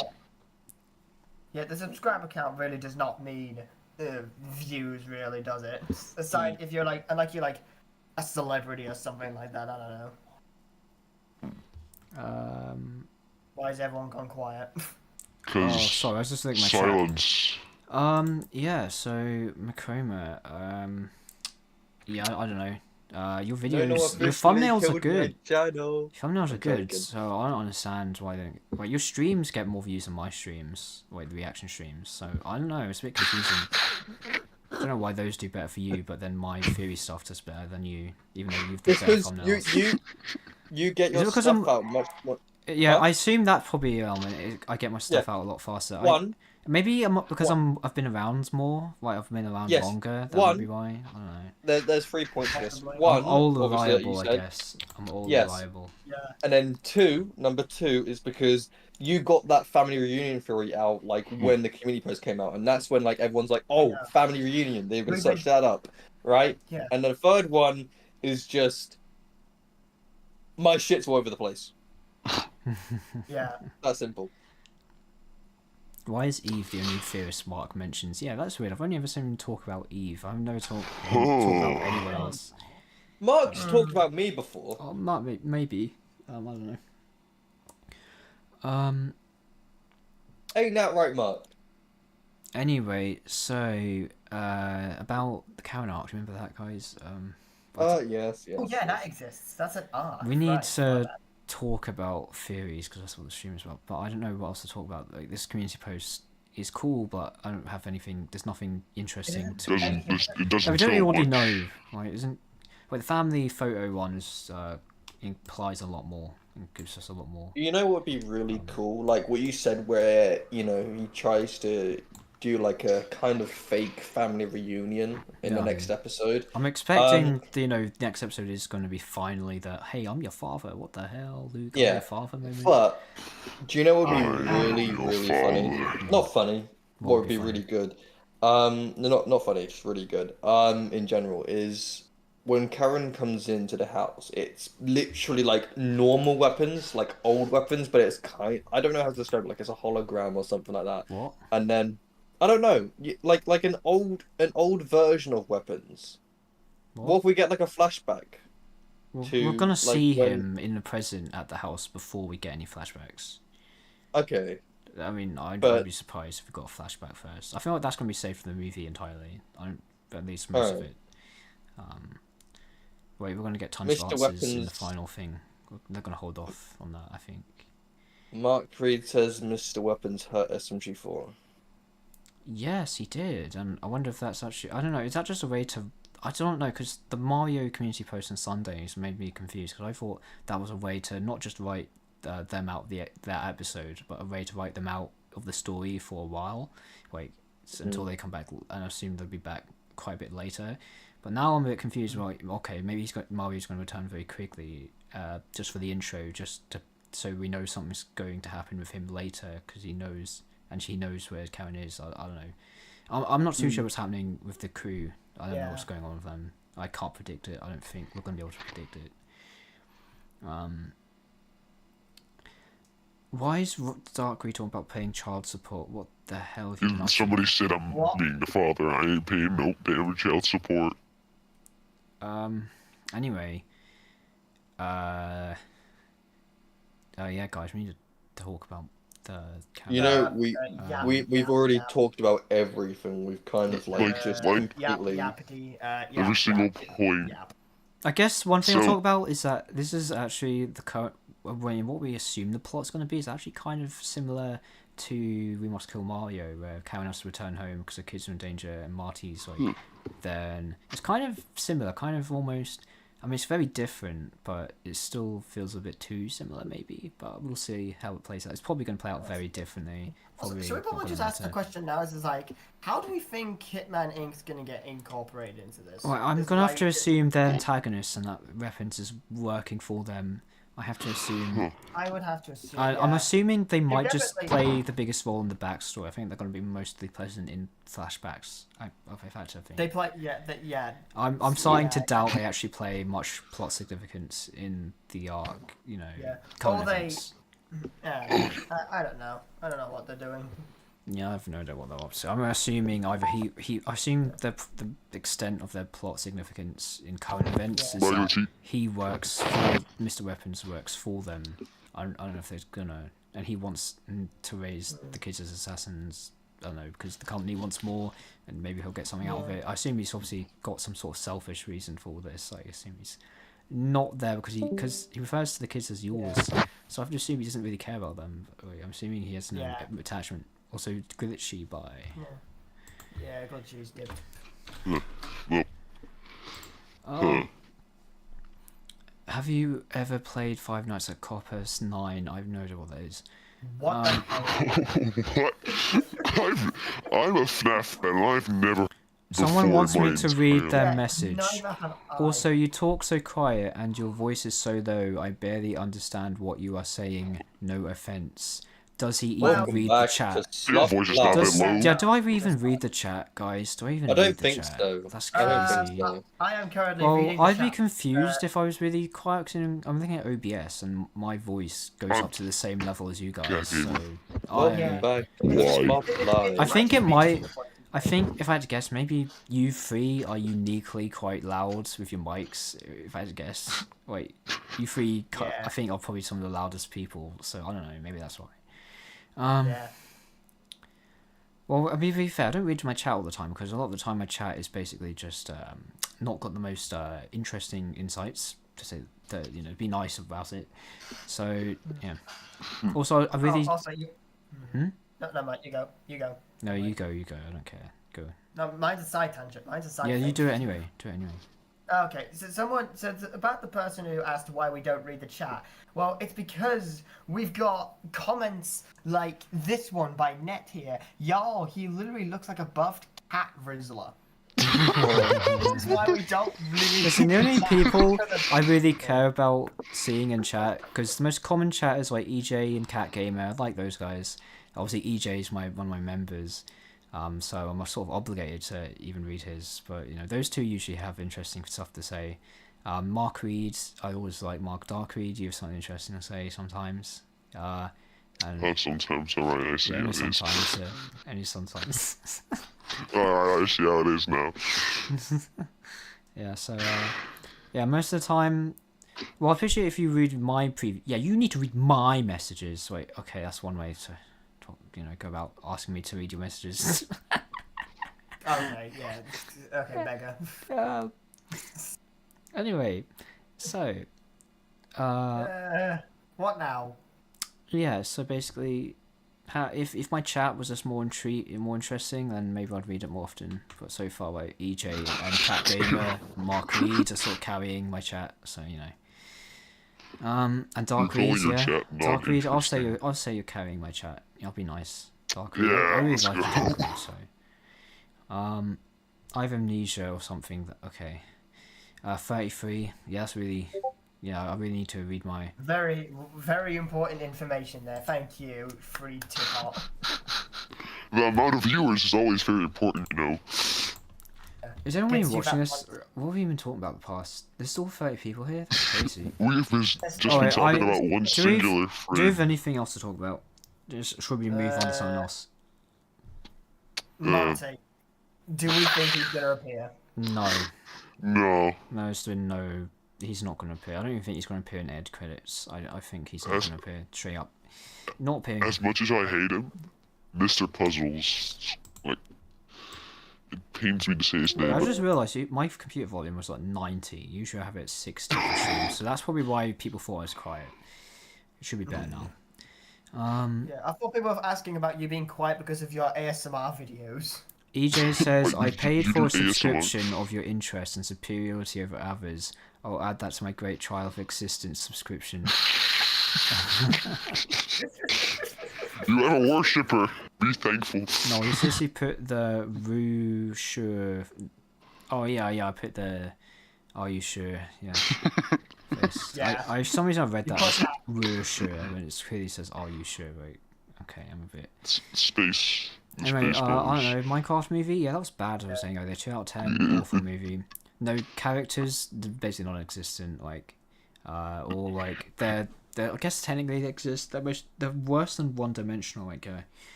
Yeah, the subscriber count really does not mean views, really, does it? Aside if you're like, unlike you're like a celebrity or something like that. I don't know. Why has everyone gone quiet? Oh, Because sorry, I was just looking at my chat. silence. Yeah, so Macroma, yeah, I don't know. Your videos, No, your officially thumbnails are killed good. my channel. Thumbnails are I'm good, joking. so I don't understand why they. Like your streams get more views than my streams, like the reaction streams. So I don't know, it's a bit confusing. I don't know why those do better for you, but then my theory stuff does better than you, even though you've got better Because thumbnails. you get Is it your because stuff I'm- out much more. Yeah, Huh? I assume that probably I get my stuff out a lot faster. Maybe because I've been around more, like I've been around Yes. longer. That One. might be why. I don't know. There's 3 points to this. Possibly. One, I'm all obviously, like you reliable, I said, guess. I'm all Yes. reliable. Yeah. and then number two is because you got that family reunion theory out like when the community post came out, and that's when like everyone's like, oh, Yeah. family reunion, they're gonna Wait, search wait. that up, right? Yeah. And the third one is just my shit's all over the place. Yeah. That simple. Why is Eve the only theorist Mark mentions? Yeah, that's weird. I've only ever seen him talk about Eve. I've never talked about anyone else. Mark's talked about me before. Oh, maybe. I don't know. Ain't that right, Mark? Anyway, so about the Karen arc. Remember that, guys? Yes. Oh yeah, that exists. That's an art. We need right, to talk about theories because that's what the stream is about. But I don't know what else to talk about. Like this community post is cool, but I don't have anything. There's nothing interesting to. It doesn't we don't tell already much. know, right? Isn't the family photo one is implies a lot more and gives us a lot more. You know what would be really cool? Like what you said, where he tries to do like a kind of fake family reunion in the next episode. I'm expecting next episode is going to be finally that hey, I'm your father. What the hell, Luke? I'm your father moment. But do you know what would be really funny? Not funny. What would be funny? really good? No, not funny. Just really good. In general is when Karen comes into the house. It's literally like normal weapons, like old weapons, but it's I don't know how to describe it. Like it's a hologram or something like that. What? And then I don't know, like an old version of weapons. What if we get like a flashback? We're gonna see him in the present at the house before we get any flashbacks. Okay. I mean, I'd be surprised if we got a flashback first. I feel like that's gonna be saved for the movie entirely. At least most of it. Wait, we're gonna get tons of answers in the final thing. They're gonna hold off on that, I think. Mark Reed says Mr. Weapons hurt SMG4. Yes, he did, and I wonder if that's actually. I don't know. Is that just a way to? I don't know, because the Mario community post on Sundays made me confused. Because I thought that was a way to not just write them out that episode, but a way to write them out of the story for a while, until they come back. And I assume they'll be back quite a bit later. But now I'm a bit confused. Okay, maybe Mario's going to return very quickly, just for the intro, so we know something's going to happen with him later, because he knows. And she knows where Karen is. I don't know. I'm not too sure what's happening with the crew. I don't know what's going on with them. I can't predict it. I don't think we're going to be able to predict it. Why is Dark talking about paying child support? What the hell have you been up to? Somebody said I'm being the father. I ain't paying no damn child support. Anyway. Yeah, guys, we need to talk about we've already talked about everything. We've kind of completely every single point. I guess one thing I'll talk about is that this is actually the current. What we assume the plot's going to be is actually kind of similar to We Must Kill Mario, where Karen has to return home because her kids are in danger, and Marty's then it's kind of similar, kind of almost. I mean, it's very different, but it still feels a bit too similar, maybe. But we'll see how it plays out. It's probably going to play out very differently. So we probably just ask the question now: is like, how do we think Hitman Inc.'s going to get incorporated into this? Well, I'm going to have to assume they're antagonists, and that reference is working for them. I have to assume. I would have to assume. I'm assuming they might just play the biggest role in the backstory. I think they're going to be mostly present in flashbacks. If I think. They play, I'm starting to doubt they actually play much plot significance in the arc. Events. I don't know. I don't know what they're doing. Yeah, I have no idea what they're up to. I'm assuming either I assume the extent of their plot significance in current events is that he works for Mr. Weapons works for them. I don't know if they're gonna, and he wants to raise the kids as assassins. I don't know, because the company wants more, and maybe he'll get something out of it. I assume he's obviously got some sort of selfish reason for all this. I assume he's not there because he refers to the kids as yours. So I have to assume he doesn't really care about them. I'm assuming he has no attachment. Also, glitchy by. Yeah, glitchy's good. Have you ever played Five Nights at Copper's 9? I've no idea what that is. What? What? I'm a FNAF fan. I've never. Someone wants me to read their message. Also, you talk so quiet and your voice is so low, I barely understand what you are saying. No offense. Does he even read the chat? Your voice is not that low. Do I even read the chat, guys? Do I even read the chat? I don't think so. That's crazy. I am currently reading the I'd be chat. confused if I was really quiet. Cause I'm looking at OBS and my voice goes up to the same level as you guys. So back to the spotlight. I think it might. I think if I had to guess, maybe you three are uniquely quite loud with your mics. If I had to guess, wait, you three, I think are probably some of the loudest people. So I don't know. Maybe that's why. Well, I mean, to be fair, I don't read my chat all the time because a lot of the time my chat is basically just not got the most interesting insights to say that, you know, be nice about it. So yeah. Also, I really. Also, you. Hmm? No, mate, you go. You go. No, you go. You go. I don't care. Go. No, mine's a side tangent. Mine's a side. Yeah, thing. you do it anyway. Do it anyway. Okay, so someone said about the person who asked why we don't read the chat. Well, it's because we've got comments like this one by Net here. Y'all, he literally looks like a buffed cat Rizzler. This is why we don't really. Listen, the only people I really care about seeing in chat, because the most common chat is like EJ and Cat Gamer. I like those guys. Obviously, EJ is one of my members. So I'm sort of obligated to even read his, but you know, those two usually have interesting stuff to say. Mark Reed, I always like Mark Darkreed. You have something interesting to say sometimes. And sometimes, alright, I see how it is. Only sometimes. Alright, I see how it is now. Yeah, so, yeah, most of the time, well, I appreciate if you read my yeah, you need to read my messages. Wait, okay, that's one way to, you know, go about asking me to read your messages. Okay, yeah. Okay, beggar. Anyway, so, what now? yeah, so basically, if my chat was just more interesting, then maybe I'd read it more often. But so far, like EJ and Cat Gamer, Mark Reed are sort of carrying my chat, so you know. And Dark Reed, yeah, Dark Reed, I'll say you're carrying my chat. I'll be nice, Dark Reed. Yeah, I really let's like go. Dark Reed, so. I have amnesia or something. Okay. 33. Yeah, that's really. Yeah, I really need to read my. Very, very important information there. Thank you, free tip off. The amount of viewers is always very important, you know. Is anyone Gets even you watching back this? What have we been talking about the past? There's still 30 people here? That's crazy. We've just been Alright, talking about one singular do we frame. have anything else to talk about? Should we move on to something else? Marty, do we think he's gonna appear? No. No. No, it's been no. He's not going to appear. I don't even think he's going to appear in Ed credits. I think he's not going to appear straight up. Not appearing. As much as I hate him, Mr. Puzzles, like, it pains me to say his name. I but just realised my computer volume was like 90. Usually I have it at 60 for stream, so that's probably why people thought I was quiet. It should be better now. Yeah, I thought people were asking about you being quiet because of your ASMR videos. EJ says, I Wait, paid you for a do ASMR? subscription of your interest and superiority over others. I'll add that to my great trial of existence subscription. You are a worshipper. Be thankful. No, he says he put the Rue sure. Oh yeah, I put the. Are you sure? Yeah. Yes. Yeah. I for some reason I read that put as that- Rue sure when it clearly says Are you sure? Right. Okay, I'm a bit. Space. Anyway, Space I Bros. don't know. Minecraft movie. Yeah, that was bad. I was saying earlier. 2 out of 10. Awful movie. No characters. Basically non-existent. Like, or like they're. I guess technically they exist. They're worse than one-dimensional. Like,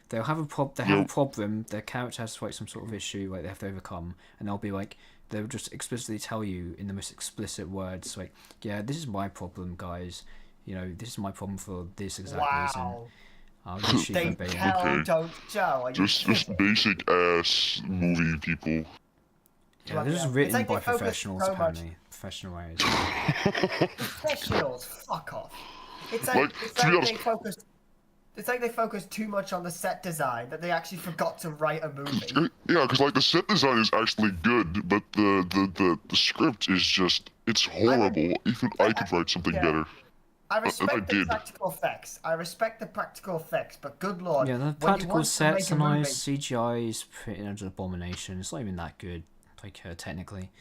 they'll have a problem. Their character has like some sort of issue like they have to overcome, and they'll be like they'll just explicitly tell you in the most explicit words like, yeah, this is my problem, guys. You know, this is my problem for this exact reason. Wow. Literally They verbatim. tell, Okay. don't Joe. Are you Just kidding? basic ass movie people. Yeah, this is It's written like they by focus professionals so much- apparently. Professional ways. Professionals, fuck off. It's Like, like, to be honest- they focus. It's like they focused too much on the set design that they actually forgot to write a movie. Yeah, because like the set design is actually good, but the script is just it's horrible. Even I could write something Yeah. better. I respect the did. practical effects. But good lord. Yeah, the when you practical want to sets make are a movie- nice. CGI is pretty much an abomination. It's not even that good, like technically.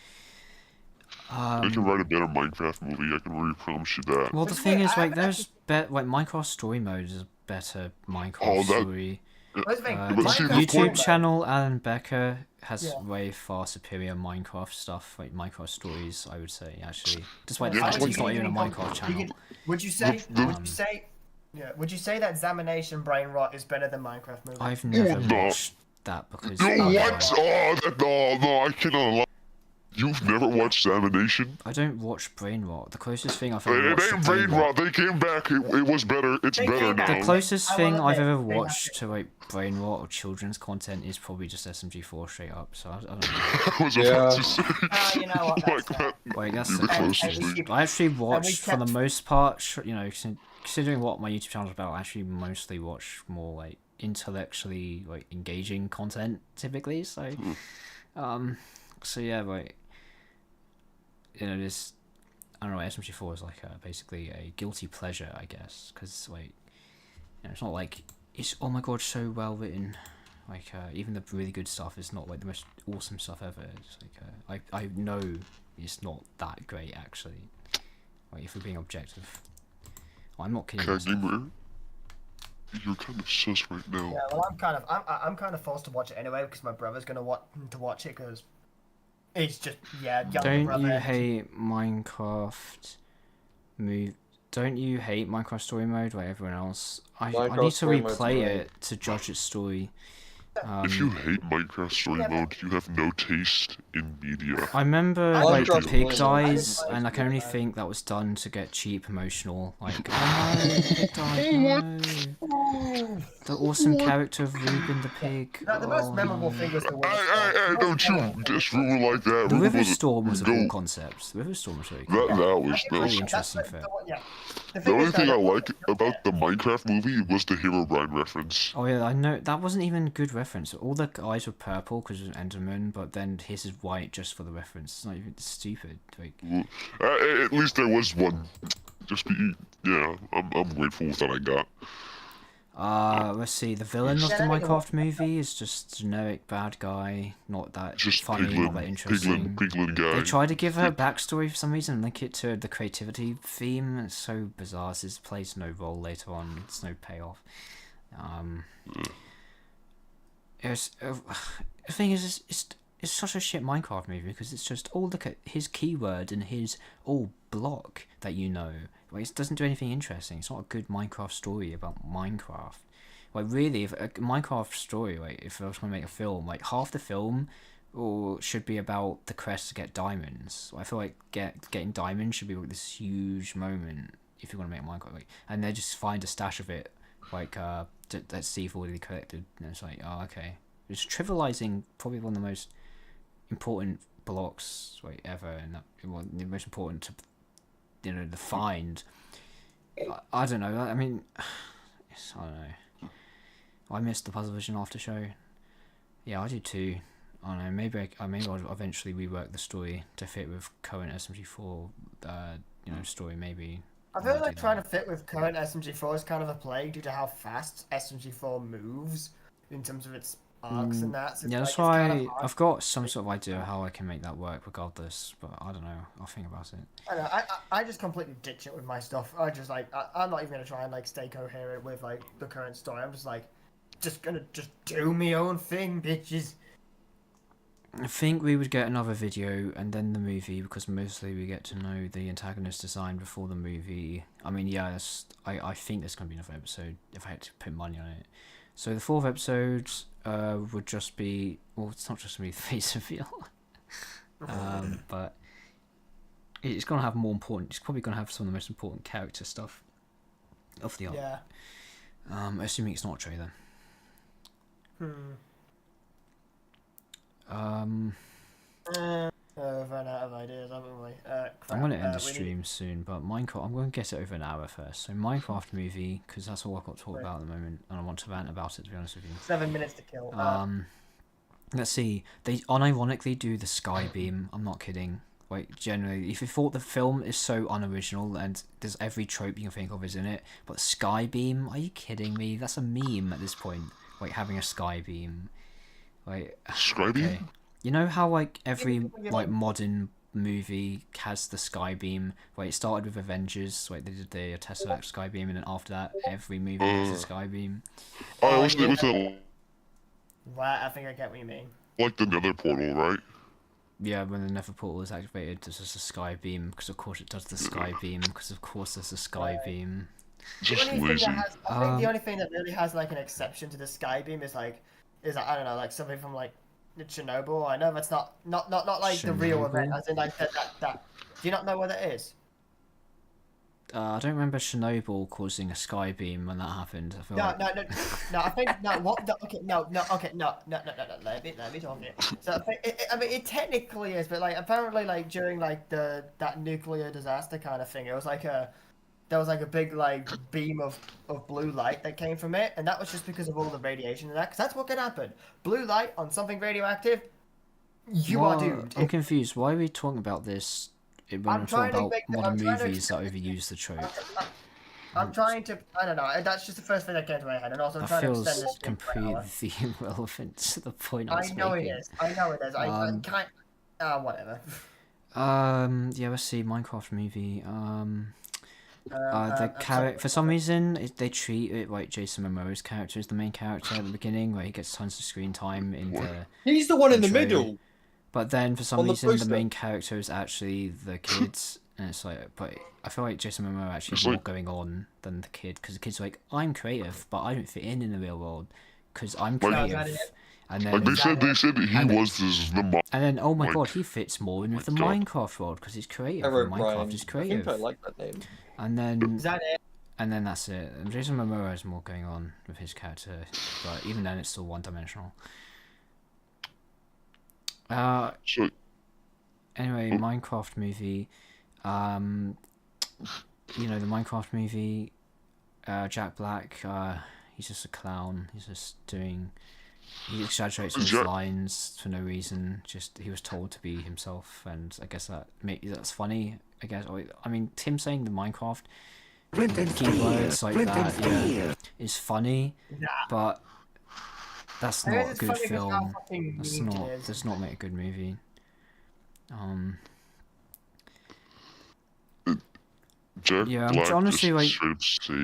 I can write a better Minecraft movie. I can really promise you that. Well, the It's thing weird, is, I like, haven't there's like Minecraft Story Mode is a better Minecraft Oh, that- story. Here's the thing, But see, Minecraft the YouTube point- channel Alan Becker has Yeah. way far superior Minecraft stuff, like Minecraft stories. I would say actually, despite Yeah, the fact it's he's like- not even a Minecraft channel. Would you say? The- Would you say? Yeah. Would you say that Examination Brain Rot is better than Minecraft movie? I've never no. watched that because No, Okay. what? Oh, no, I cannot allow. You've never watched Animation? I don't watch Brain Rot. The closest thing I've It ever watched ain't to Brain Rot. They came back. It was better. It's They better came back. now. The closest I thing will I've admit, ever they have watched to like Brain Rot or children's content is probably just SMG4 straight up. So I don't know. I was about to say. You know what, like that's that. Like that's Be the and closest we thing. keep- I actually watched for the kept- most part. You know, considering what my YouTube channel is about, I actually mostly watch more like intellectually like engaging content typically. So, so yeah, like you know, this I don't know. SMG4 is like basically a guilty pleasure, I guess, because like you know, it's not like it's oh my god so well written. Like even the really good stuff is not like the most awesome stuff ever. It's like I know it's not that great actually. Like if we're being objective, well, I'm not kidding. Cat Myself. Gamer, you're kind of sus right now. Yeah, well, I'm kind of forced to watch it anyway because my brother's gonna want to watch it because he's just younger Don't brother. you hate Minecraft? Don't you hate Minecraft Story Mode like everyone else? I need Minecraft to Story Mode's replay great. it to judge its story. If you hate Minecraft Story Mode, you have no taste in media. I remember I like the Minecraft pig Story Mode. dies, and I can only think that was done to get cheap emotional. Like, oh no, the pig died, no. The awesome character of Reuben the pig. No, the most oh, memorable no. thing was the one. Hey, don't you disrule like that. The Ruben River was a Storm was a cool goat. concept. The River Storm was really cool. That was Really interesting The film. only thing I like about the Minecraft movie was the Herobrine reference. Oh yeah, I know that wasn't even a good reference. All the guys were purple because it was an Enderman, but then his is white just for the reference. It's not even stupid. Like, At least there was one. I'm grateful with that I got. let's see. The villain of the Minecraft movie is just generic bad guy, not that Just funny, not that interesting. Piglin guy. They tried to give her a backstory for some reason and link it to the creativity theme. It's so bizarre. This plays no role later on. It's no payoff. The thing is, it's such a shit Minecraft movie because it's just look at his keyword and his block that you know. Like, it doesn't do anything interesting. It's not a good Minecraft story about Minecraft. Like really, if a Minecraft story, like if I was going to make a film, like half the film should be about the quest to get diamonds. I feel like getting diamonds should be like this huge moment if you're going to make Minecraft. Like, and they just find a stash of it, like that Steve already collected. And it's like, oh okay, it's trivializing probably one of the most important blocks like ever, and the most important to to find. I don't know. I mean, I don't know. I missed the Puzzle Vision after show. Yeah, I do too. I don't know. Maybe I'll eventually rework the story to fit with current SMG4 story. Maybe. I feel like trying to fit with current SMG4 is kind of a plague due to how fast SMG4 moves in terms of its arcs and that. So yeah, that's why I've got some sort of idea how I can make that work regardless, but I don't know. I'll think about it. I don't know, I just completely ditch it with my stuff. I just I'm not even gonna try and like stay coherent with like the current story. I'm just like, just gonna do my own thing, bitches. I think we would get another video and then the movie because mostly we get to know the antagonist design before the movie. I mean, yeah, I think there's gonna be another episode if I had to put money on it. So the fourth episode would just be, well, it's not just gonna be the face reveal, but it's gonna have more important. It's probably gonna have some of the most important character stuff of the arc. Yeah. Assuming it's not a trailer. I've run out of ideas, haven't we? I'm going to end the stream soon, but Minecraft, I'm going to get it over an hour first. So Minecraft movie, because that's all I've got to talk about at the moment, and I want to rant about it, to be honest with you. 7 minutes to kill. Let's see, they unironically do the sky beam. I'm not kidding. Like, generally, if you thought the film is so unoriginal and there's every trope you can think of is in it, but sky beam, are you kidding me? That's a meme at this point, like having a sky beam. Like, Sky beam? okay. You know how like every like modern movie has the sky beam? Like it started with Avengers, like they did the Tesseract sky beam, and then after that, every movie has a sky beam. Oh, wasn't it with the Right, I think I get what you mean. like the Nether portal, right? Yeah, when the Nether portal is activated, there's just a sky beam because of course it does the sky beam because of course there's a sky beam. Just The only thing lazy. that has, I think the only thing that really has like an exception to the sky beam is I don't know, like something from like Chernobyl. I know that's not like the real event, Chernobyl? as in like that. Do you not know what that is? I don't remember Chernobyl causing a sky beam when that happened. I feel No, like... no. I think no. What? No, okay, no. Let me talk here. So I mean, it technically is, but like apparently, like during like that nuclear disaster kind of thing, it was like there was like a big like beam of blue light that came from it, and that was just because of all the radiation and that. Because that's what can happen. Blue light on something radioactive, you are doomed. I'm confused. Why are we talking about this when we're talking about modern movies that overuse the trope? I'm trying to. I don't know. That's just the first thing that came to my head, and also I'm That trying to extend feels this. completely irrelevant to the point I was know making. it is. I know it is. I can't. Whatever. Yeah, let's see. Minecraft movie. The character, for some reason, they treat it like Jason Momoa's character is the main character at the beginning, where he gets tons of screen time in the. He's the one in the intro. middle. But then, for some On the reason, the poster. main character is actually the kids, and it's like, but I feel like Jason Momoa actually has more going on than the kid, because the kid's like, I'm creative, but I don't fit in the real world, because I'm creative. And then Like they said that he was the and then, oh my like, god, he fits more in with the God. Minecraft world because he's creative. Hero And Minecraft Brian. is I creative. think I like that name. And then, Is that it? and then that's it. And Jason Momoa has more going on with his character, but even then, it's still one-dimensional. So, Anyway, Minecraft movie. You know the Minecraft movie. Jack Black. He's just a clown. He's just doing. He exaggerates his lines for no reason. Just he was told to be himself, and I guess that's funny. I guess. I mean, Tim saying the Minecraft keywords like that, is funny, but that's not a good film. Does not make a good movie. Jack Yeah, Black honestly, like, I'm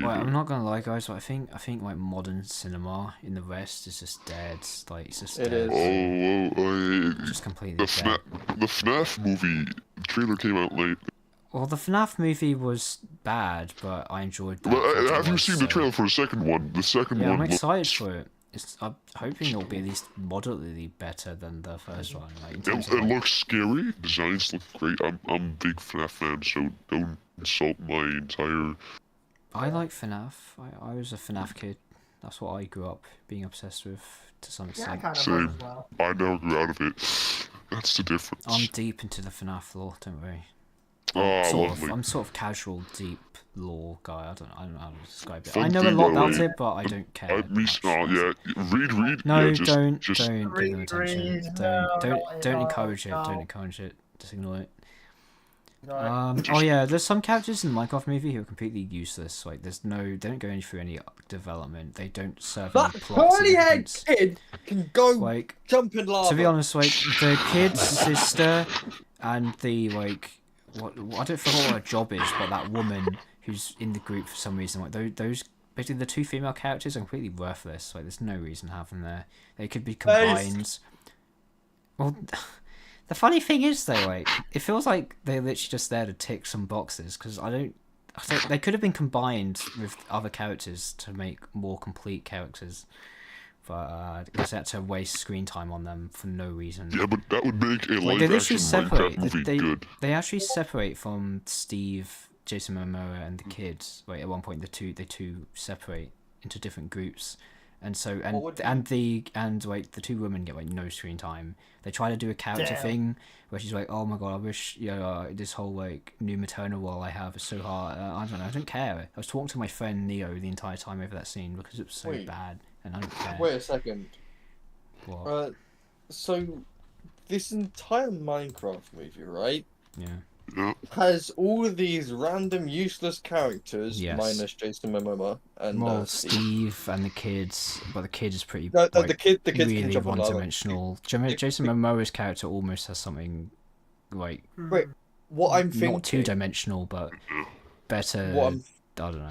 I'm not gonna lie, guys, but I think like modern cinema in the West is just dead. Like, it's just It dead. is. Just completely the dead. FNAF movie trailer came out late. Well, the FNAF movie was bad, but I enjoyed that. But have you seen the trailer for the second one? The second Yeah, one. I'm excited for it. I'm hoping it'll be at least moderately better than the first one. Like, in terms It of, like, looks scary. Designs look great. I'm a big FNAF fan, so don't insult my entire. I like FNAF. I was a FNAF kid. That's what I grew up being obsessed with to some Yeah, I extent. kind of Same. was as well. I never grew out of it. That's the difference. I'm deep into the FNAF lore. Don't worry. Oh, lovely. I'm sort of casual, deep lore guy. I don't know how to describe it. Fun I know a thing, lot by the about way. it, but I don't care. Much. Yeah, read. No, Yeah, just don't give them Read, attention. no, Don't encourage it. no. Don't encourage it. Just ignore it. Right. Oh yeah, there's some characters in the Minecraft movie who are completely useless. Like, they don't go through any development. They don't serve any That plot curly haired significance. kid can go Like, jump in lava. to be honest, like, the kid's sister and the, like, what I don't forget what her job is, but that woman who's in the group for some reason, like, those basically the two female characters are completely worthless. Like, there's no reason to have them there. They could be combined. Well, the funny thing is though, like, it feels like they're literally just there to tick some boxes, because they could have been combined with other characters to make more complete characters. But I guess they had to waste screen time on them for no reason. Yeah, but that would make a Like, they live-action literally Minecraft movie separate. good. They actually separate from Steve, Jason Momoa, and the kids. Like, at one point, the two separate into different groups, and so like the two women get like no screen time. They try to do a character thing where she's like, "Oh my god, I wish this whole like new maternal role I have is so hard." I don't know. I don't care. I was talking to my friend Neo the entire time over that scene because it was so bad, and I don't care. Wait a second. What? So this entire Minecraft movie, right, Yeah. has all of these random useless characters, Yes. minus Jason Momoa and Well, Steve. Steve and the kids, but the kid is pretty No, like, the kids can really jump in lava. one-dimensional. Jason Momoa's character almost has something like Wait, what I'm thinking? not two-dimensional, but better. What I don't know.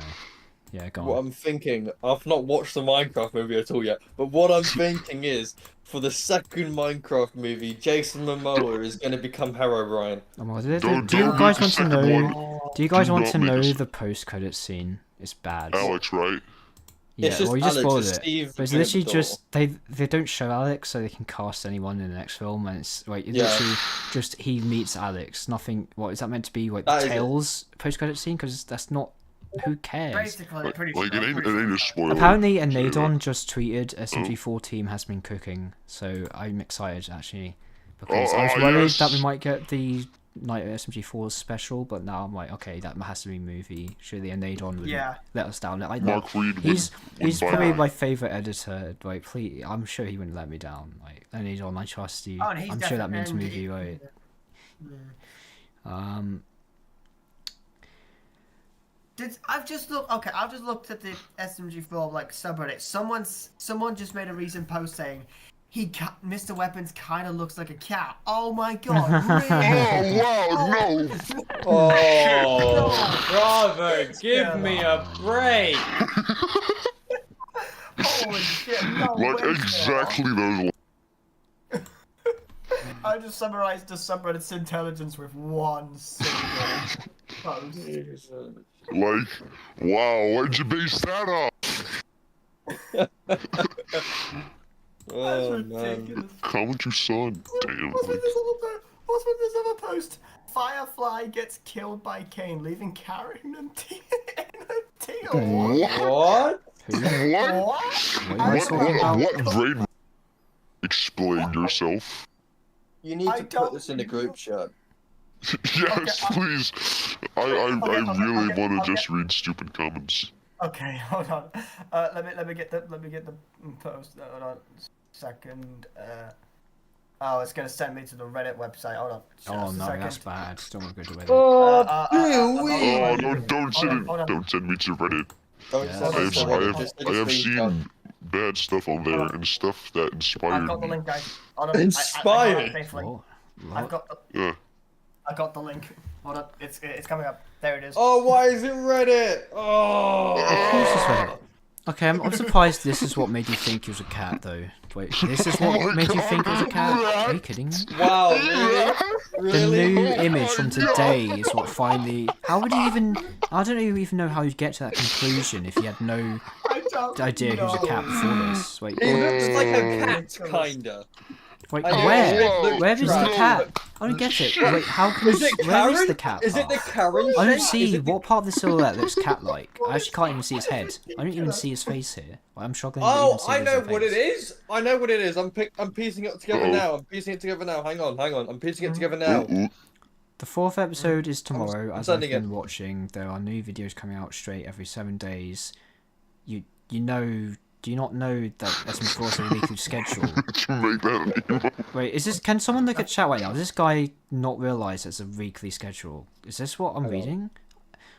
Yeah, go What on. I'm thinking, I've not watched the Minecraft movie at all yet, but what I'm thinking is, for the second Minecraft movie, Jason Momoa is going to become Herobrine. Oh my God, Don't do you make guys the want to second know? one. Do you guys Do want not to make know the the post-credit scene? It's bad. Alex, right? Yeah, It's just well, you just Alex, spoiled it's it. Steve But it's looking at literally the just they don't show Alex, so they can cast anyone in the next film, and it's like Yeah. literally just he meets Alex. Nothing. What is that meant to be? Like That the is it. Tails post-credit scene? Because that's not. Who cares? Basically, pretty Like, sure. it ain't a spoiler. Apparently, so- Anadon just tweeted SMG4 team has been cooking, so I'm excited actually because I was Oh, worried yes. that we might get the Night SMG4 special, but now I'm like, okay, that has to be movie. Surely Anadon wouldn't Yeah. let us down. I Mark Reed he's would buy probably it. my favorite editor. Like, please, I'm sure he wouldn't let me down. Like, Anadon, I trust you. Oh, and he's I'm sure that means definitely- movie, right? I've just looked at the SMG4 like subreddit. Someone just made a recent post saying Mr. Weapons kind of looks like a cat. Oh my god! Really? Oh, wow, no! Oh, brother, give me a break. Holy shit! No Like, way, exactly those I just summarized the subreddit's intelligence with one single post. Like, wow, why'd you base that off? Oh That's man. ridiculous. Comment you saw, damn. What's Like, with this other post? Firefly gets killed by Kane, leaving Karen and Tia in a teal. what? What? What? What grade? Explain yourself. You need I to don't put this in the group chat. Yes, Okay, please. I really want to just read stupid comments. Okay, hold on. Let me get the post. Hold on, second. Oh, it's gonna send me to the Reddit website. Hold on. Oh Just a no, second. that's bad. Don't want to go to Reddit. Oh, don't send me to Reddit. Don't Yeah. send I us to have, Reddit, just take a screenshot. seen bad stuff on there and stuff that I've inspired got the me. link, guys. Hold on. Inspired? I got the link. What? I've got the, Yeah. I got the link. Hold on. It's coming up. There it is. Oh, why is it Reddit? Oh. Who's this Reddit? Okay, I'm surprised this is what made you think it was a cat, though. Wait, this is what made you think it was a cat? Are you kidding me? Wow, really? The Really? new image from today is what finally... How would you even... I don't even know how you'd get to that conclusion if you had no I don't idea who was a know. cat before this. Wait, It looks like a cat, kinda. wait, I know, where? it looks Where is the right. cat? I don't get it. Wait, how can Is you... it Where is Karen? the cat Is it the part? Karen I don't shape? Is see it the- what part of the silhouette looks cat-like. I actually can't even see his head. I don't even see his face here. I'm struggling to Oh, even see I know his what it face. is. I know what it is. I'm piecing it together now. I'm piecing it together now. Hang on. I'm piecing it together now. The 4th episode is tomorrow, I'm as I've sending been it. watching. There are new videos coming out straight every 7 days. You know... Do you not know that SM4 has a weekly schedule? To make that anymore. Wait, is this... Can someone look at chat right now? Does this guy not realise it's a weekly schedule? Is this what I'm reading?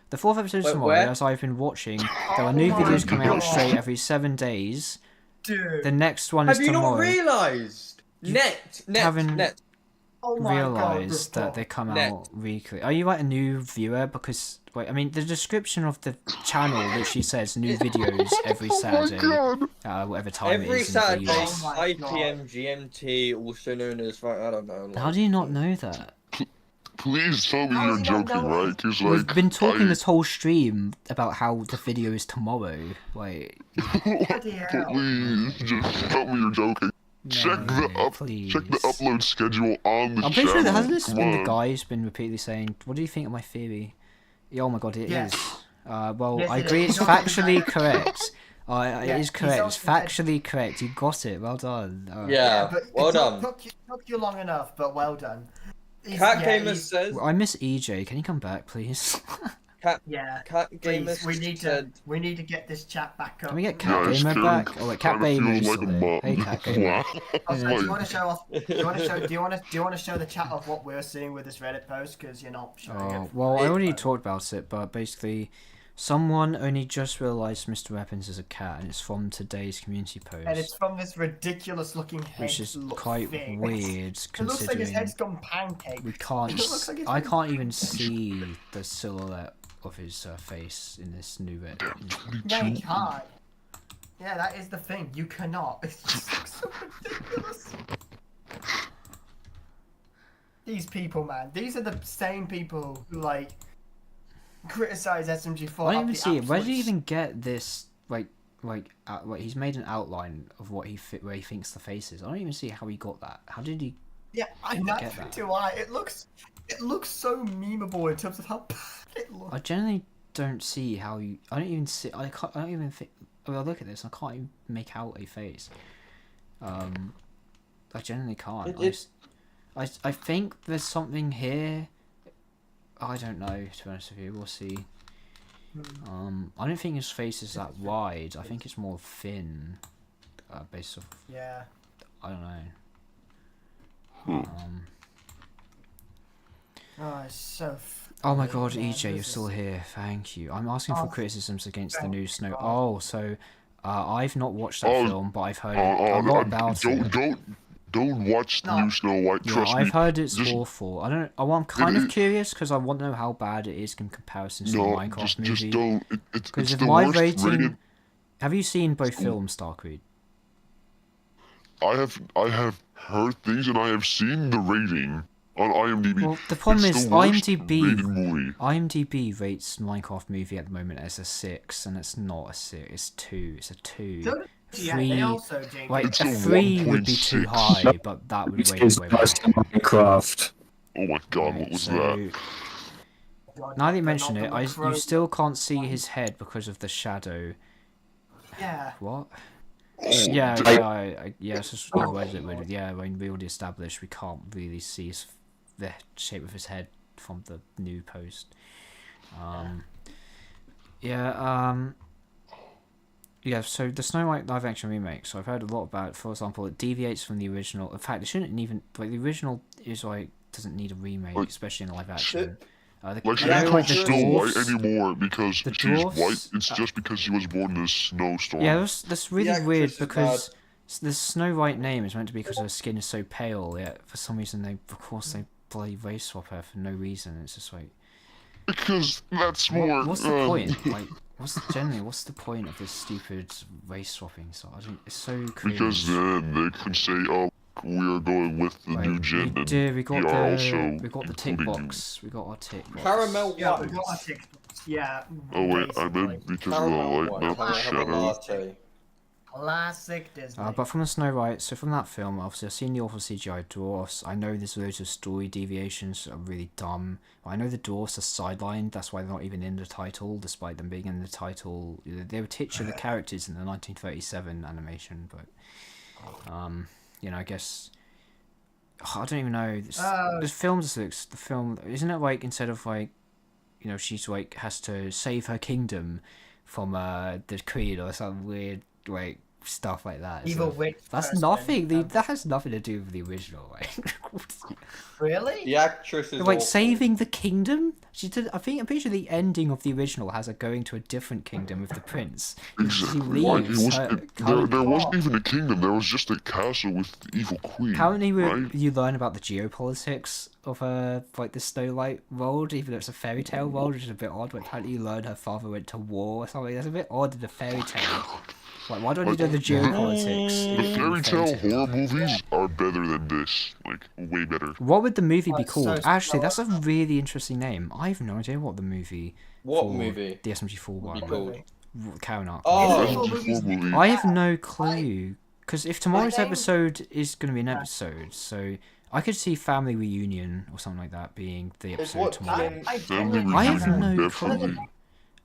The 4th episode is Wait, tomorrow, where? as I've been watching. There are new videos coming out straight every 7 days. Dude. The next one is Have you tomorrow. not realised? Net. haven't- Oh my God, Realise that they come Net. out weekly. Are you like a new viewer? Because wait, I mean the description of the channel literally says new videos every Saturday, whatever time Every it is in the Saturday, US. Oh my 5 p.m. GMT, also known as I don't know. How do you not know that? Please tell me How you're is he not joking, knowing? right? Because We've like been talking I, this whole stream about how the video is tomorrow. Like, Bloody hell. Please, just tell me you're joking. Check the please. upload schedule on the I'm pretty sure channel. that hasn't this Come been the on. guy who's been repeatedly saying, "What do you think of my theory?" Yeah, oh my god, it is. Yes. Well, Yes, I it agree. is. It's factually correct. Yeah, It is he's correct. It's also said- factually correct. You got it. Well done. Yeah, but well it done. took you long enough, but well done. Cat Gamer says. Well, I miss EJ. Can you come back, please? Yeah. Cat Gamer Please, said. we need to get this chat back up. Can we get Cat Yeah, it's Gamer Karen back? Oh wait, Cat kinda Gamer. feels like a mom. Hey, Cat Gamer. Wow. Also, do you Like, want to show off? Do you want to show the chat of what we're seeing with this Reddit post? Because you're not showing Oh it. well, I already It's- talked about it, but basically, someone only just realised Mr. Weapons is a cat, and it's from today's community post, And it's from this ridiculous-looking head. which is quite thing. weird It looks like his considering head's gone pancake. we can't. It looks like it's I been- can't even see the silhouette of his face in this new Reddit. Yeah, you can't. Yeah, that is the thing. You cannot. It just looks so ridiculous. These people, man. These are the same people who like criticize SMG4. I don't up even the see it. Where did you absolute even get this like like he's made an outline of where he thinks the face is. I don't even see how he got that. How did he? Yeah, I know. Get that. Do I? It looks so memeable in terms of how bad it looks. I generally don't see how you. I don't even see. I don't even think. I mean, I look at this. I can't even make out a face. I generally can't. I think there's something here. I don't know. To be honest with you, we'll see. I don't think his face is that wide. I think it's more thin. Based off. Yeah. I don't know. Oh, it's so. Oh my god, EJ, you're still here. Thank you. I'm asking for criticisms against the new Snow. Oh, so I've not watched that film, but I've heard a lot about it. Don't watch the new Snow White. Trust me. I've heard it's awful. I don't. I'm kind of curious because I want to know how bad it is in comparison to the Minecraft movie. Just don't. Because if the my worst rating, rated... have you seen both films, Starcreed? I have heard things and I have seen the rating on IMDb. Well, the problem is IMDb rates Minecraft movie at the moment as a 6, and it's not a 6. It's 2. It's a 2. Yeah, 3. they also, Like a 3 would be too high, but that would way more. Minecraft. Oh my god, what was that? Now that you mention it, you still can't see his head because of the shadow. Yeah. What? Oh, Yeah, it's just the way that would. Yeah, when we already established, we can't really see the shape of his head from the new post. Yeah, so the Snow White live action remake, so I've heard a lot about it. For example, it deviates from the original. In fact, it shouldn't even, like, the original is like, doesn't need a remake, especially in live action. Like, she ain't called Snow White anymore because she's white, it's just because she was born in a snowstorm. Yeah, that's really weird because the Snow White name is meant to be because her skin is so pale, yet for some reason they bloody race swap her for no reason. It's just like... Because that's more... What's the point? Like, what's the point of this stupid race swapping? So it's so crazy. Because then they can say, oh, we are going with the new gen. We got the tick box. We got our tick box. Caramel white. Yeah, we got our tick box. Yeah. Oh wait, I meant because of the light, not the shadow. Classic Disney. But from the Snow White, so from that film, obviously I've seen the awful CGI dwarfs. I know there's loads of story deviations that are really dumb. I know the dwarfs are sidelined, that's why they're not even in the title, despite them being in the title. They were titular characters in the 1937 animation, but you know, I guess I don't even know. This film just looks. The film, isn't it like, instead of like, you know, she's like has to save her kingdom from the Creed or some weird like stuff like that. Evil so witch. That's nothing. That has nothing to do with the original. Like. Really? The actress is like awful. saving the kingdom. She did. I'm pretty sure the ending of the original has her going to a different kingdom with the prince. Exactly. She leaves. There wasn't even a kingdom. There was just a castle with the evil queen. Apparently, right? you learn about the geopolitics of like the Snow White world, even though it's a fairy tale world, which is a bit odd. But apparently, you learn her father went to war or something. That's a bit odd in a fairy tale. Like, why don't you do the geopolitics? The fairy tale horror movies are better than this. Like, way better. What would the movie be called? so Actually, that's a really interesting name. I have no idea what the movie. What movie? The SMG4 one. Called? Karen Arc. movie. I have no clue. Because if tomorrow's episode is going to be an episode, so I could see Family Reunion or something like that being the episode tomorrow. I have no clue.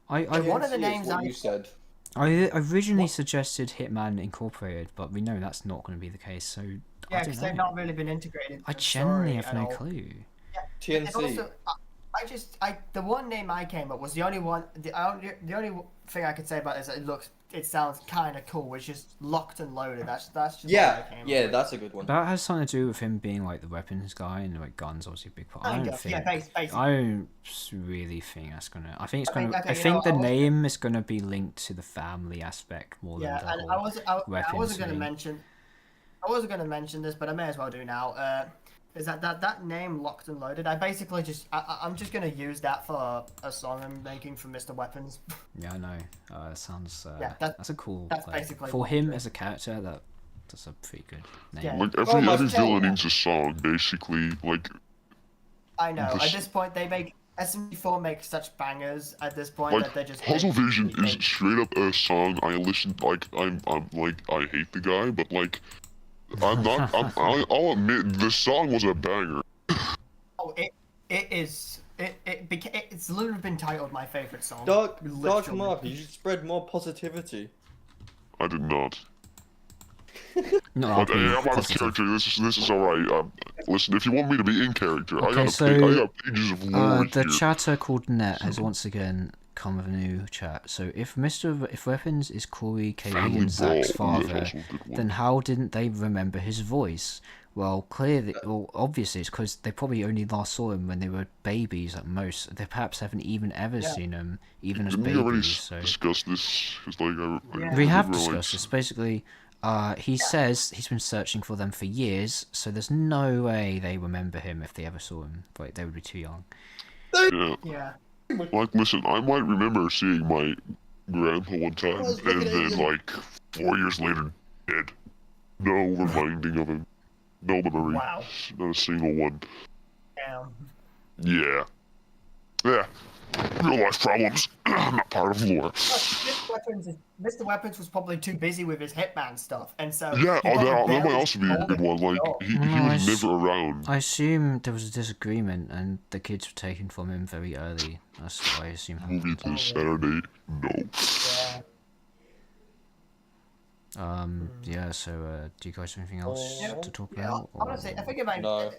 One of the names you said. I originally suggested Hitman Incorporated, but we know that's not going to be the case. So Yeah, I because don't they've know. not really been integrated. Into I the genuinely story have at no all. clue. Yeah, and TNC. also, the one name I came up was the only one. The only thing I could say about it is that it sounds kind of cool. It's just locked and loaded. That's just what I came up with. That's a good one. That has something to do with him being like the weapons guy and like guns, obviously a big part. I don't think. basically. I don't really think that's gonna. I think it's gonna. Okay, I think the name is gonna be linked to the family aspect more than the and whole I wasn't going to thing. mention. I wasn't going to mention this, but I may as well do now. Is that name Locked and Loaded? I basically I'm just going to use that for a song I'm making for Mr. Weapons. Yeah, I know. It sounds. that's a cool. that's Like, basically for what him it is. as a character. That's a pretty good name. Yeah. Like, Oh, every my villain God. needs a song, basically. Like, I know. This- At this point, they make SMG4 makes such bangers at this point Like, that they're just. Puzzle Vision is straight up a song I listen, like, I'm like, I hate the guy, but like, I'll admit, the song was a banger. Oh, it's literally been titled my favorite song. Dark Literally. Mark, you should spread more positivity. I did not. No, But hey, I'm out of character. This is alright. Listen, if you want me to be in character, Okay, I got pages of lore the here. chatter called Net has once again come with a new chat. So if Weapons is Corey, Katie, Family and Zach's Brawl. Ooh, that's father, also a good one. then how didn't they remember his voice? Well, obviously it's because they probably only last saw him when they were babies at most. They perhaps haven't even ever seen him, even as Didn't we already babies. So discuss this? 'Cause, like, we have remember, like, discussed this. Basically, he says he's been searching for them for years, so there's no way they remember him if they ever saw him. Like, they would be too young. Yeah. Yeah. Like, listen, I might remember seeing my grandpa one time, and then, like, 4 years later, dead. No reminding of him. No memory. Wow. Not a single one. Damn. Yeah. Yeah. Real life problems. I'm not part of lore. Mr. Weapons was probably too busy with his Hitman stuff, and so. Yeah, he probably that might barely also be a good one. Like, he was never around. I assume there was a disagreement and the kids were taken from him very early. That's what I assume Movie happened. this Saturday? No. Yeah, so, do you guys have anything else to talk about? Or... Honestly, I think it might. No.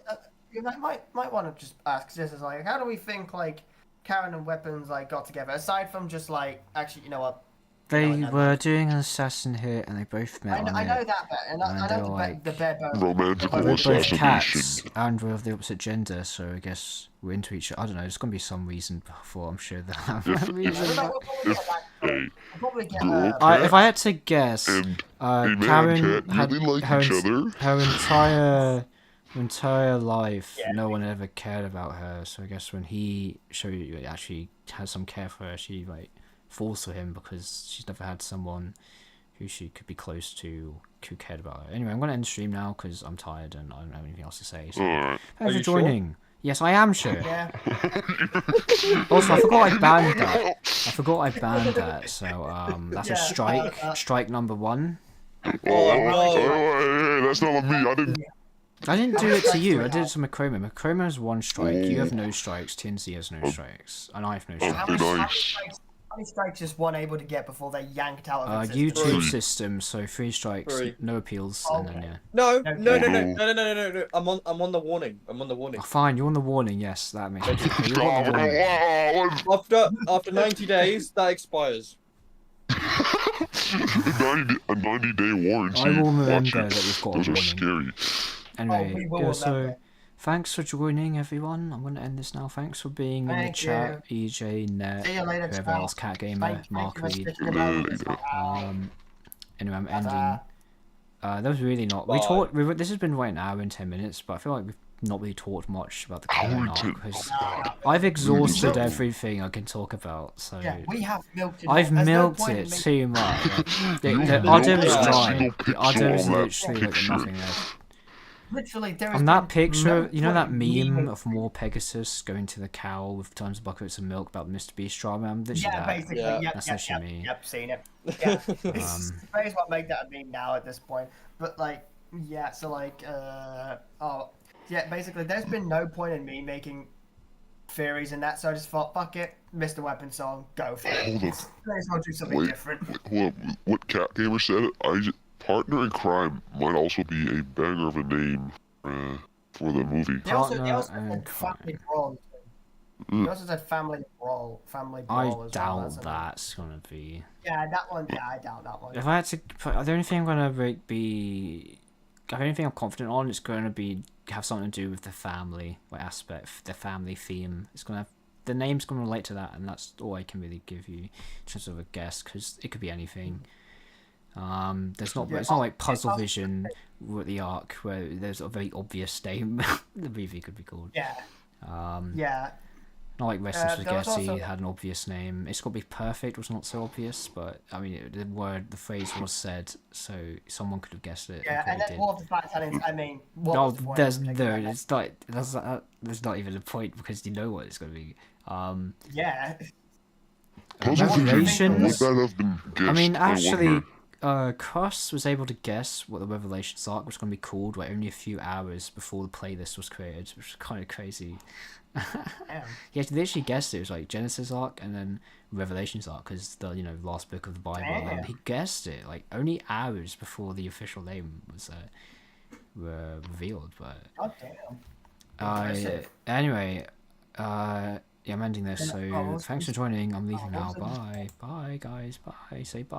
You might want to just ask this is like, how do we think like Karen and Weapons like got together aside from just like actually, you know what? They were doing an assassin hit and they both met on I it. know that bit, and I know like, the bare bones. Romantical We're both assassination. cats and we're of the opposite gender, so I guess we're into each other. I don't know, there's gonna be some reason before, I'm sure that if I had to guess, And Karen had really like each other. her entire life, no one ever cared about her. So I guess when he showed you actually has some care for her, she like falls for him because she's never had someone who she could be close to who cared about her. Anyway, I'm gonna end the stream now because I'm tired and I don't have anything else to say. So Alright. thanks for joining. Sure? Yes, I am sure. Yeah. Also, I forgot I banned that. So that's a strike. Strike number 1. Oh, that's not on me. I didn't do it to you. I did it to Macroma. Macroma has 1 strike. You have no strikes. TNC has no strikes. And I have no strikes. How many strikes is one able to get before they're yanked out of the YouTube system, so 3 strikes, 3. No appeals, and then yeah. No. I'm on the warning. Oh, fine, you're on the warning. Yes, that makes sense. After 90 days, that expires. A 90-day warranty. I will remember that we've got a warning. Those are scary. Anyway, so thanks for joining, everyone. I'm going to end this now. Thanks for being in the chat, EJ, Net, whoever else, Cat Gamer, Markley. Anyway, I'm ending. That was really not. This has been right an hour and 10 minutes, but I feel like we've not really talked much about the Karen arc because I've exhausted everything I can talk about. So we have milked it. I've milked it too much. The udder is dry. The udder is literally like nothing left. Literally, there is. And that picture, you know that meme of more Pegasus going to the cow with tons of buckets of milk about Mr. Beast drama? I'm literally basically, that's literally me. Yep, seen it. Yeah, it's what make that a meme now at this point. But like, yeah, so like, basically, there's been no point in me making theories and that, so I just thought, fuck it, Mr. Weapon song, go for it. Hold on. Let's go do something different. Hold on. What Cat Gamer said, Partner in Crime might also be a banger of a name for the movie. They also said Family Brawl. They also said Family Brawl. I doubt that's gonna be. Yeah, that one. Yeah, I doubt that one. If I had to put, the only thing I'm gonna be, the only thing I'm confident on is going to be have something to do with the family aspect, the family theme. It's gonna have, the name's gonna relate to that, and that's all I can really give you in terms of a guess, because it could be anything. It's not like Puzzle Vision with the arc where there's a very obvious name the movie could be called. Yeah. And Not like Restless there was Spaghetti also- had an obvious name. It's Got to Be Perfect was not so obvious, but I mean, the phrase was said, so someone could have guessed it. Yeah, and then did. War of the Fat Italians. I mean, what No, was the point there's of no, taking that it's not. There's not even a point because you know what it's going to be. name? Yeah. Puzzle pieces would Revelations. that have been guessed? I mean, actually, wonder? Cross was able to guess what the Revelations arc was going to be called, like only a few hours before the playlist was created, which is kind of crazy. Damn. He actually literally guessed it. It was like Genesis arc and then Revelations arc, because the last book of the Bible, and Damn. he guessed it like only hours before the official name was revealed. But God damn. Impressive. anyway, yeah, I'm ending this. And, So what's- thanks for joining. I'm leaving now. what's the- Bye, bye, guys. Bye. Say bye.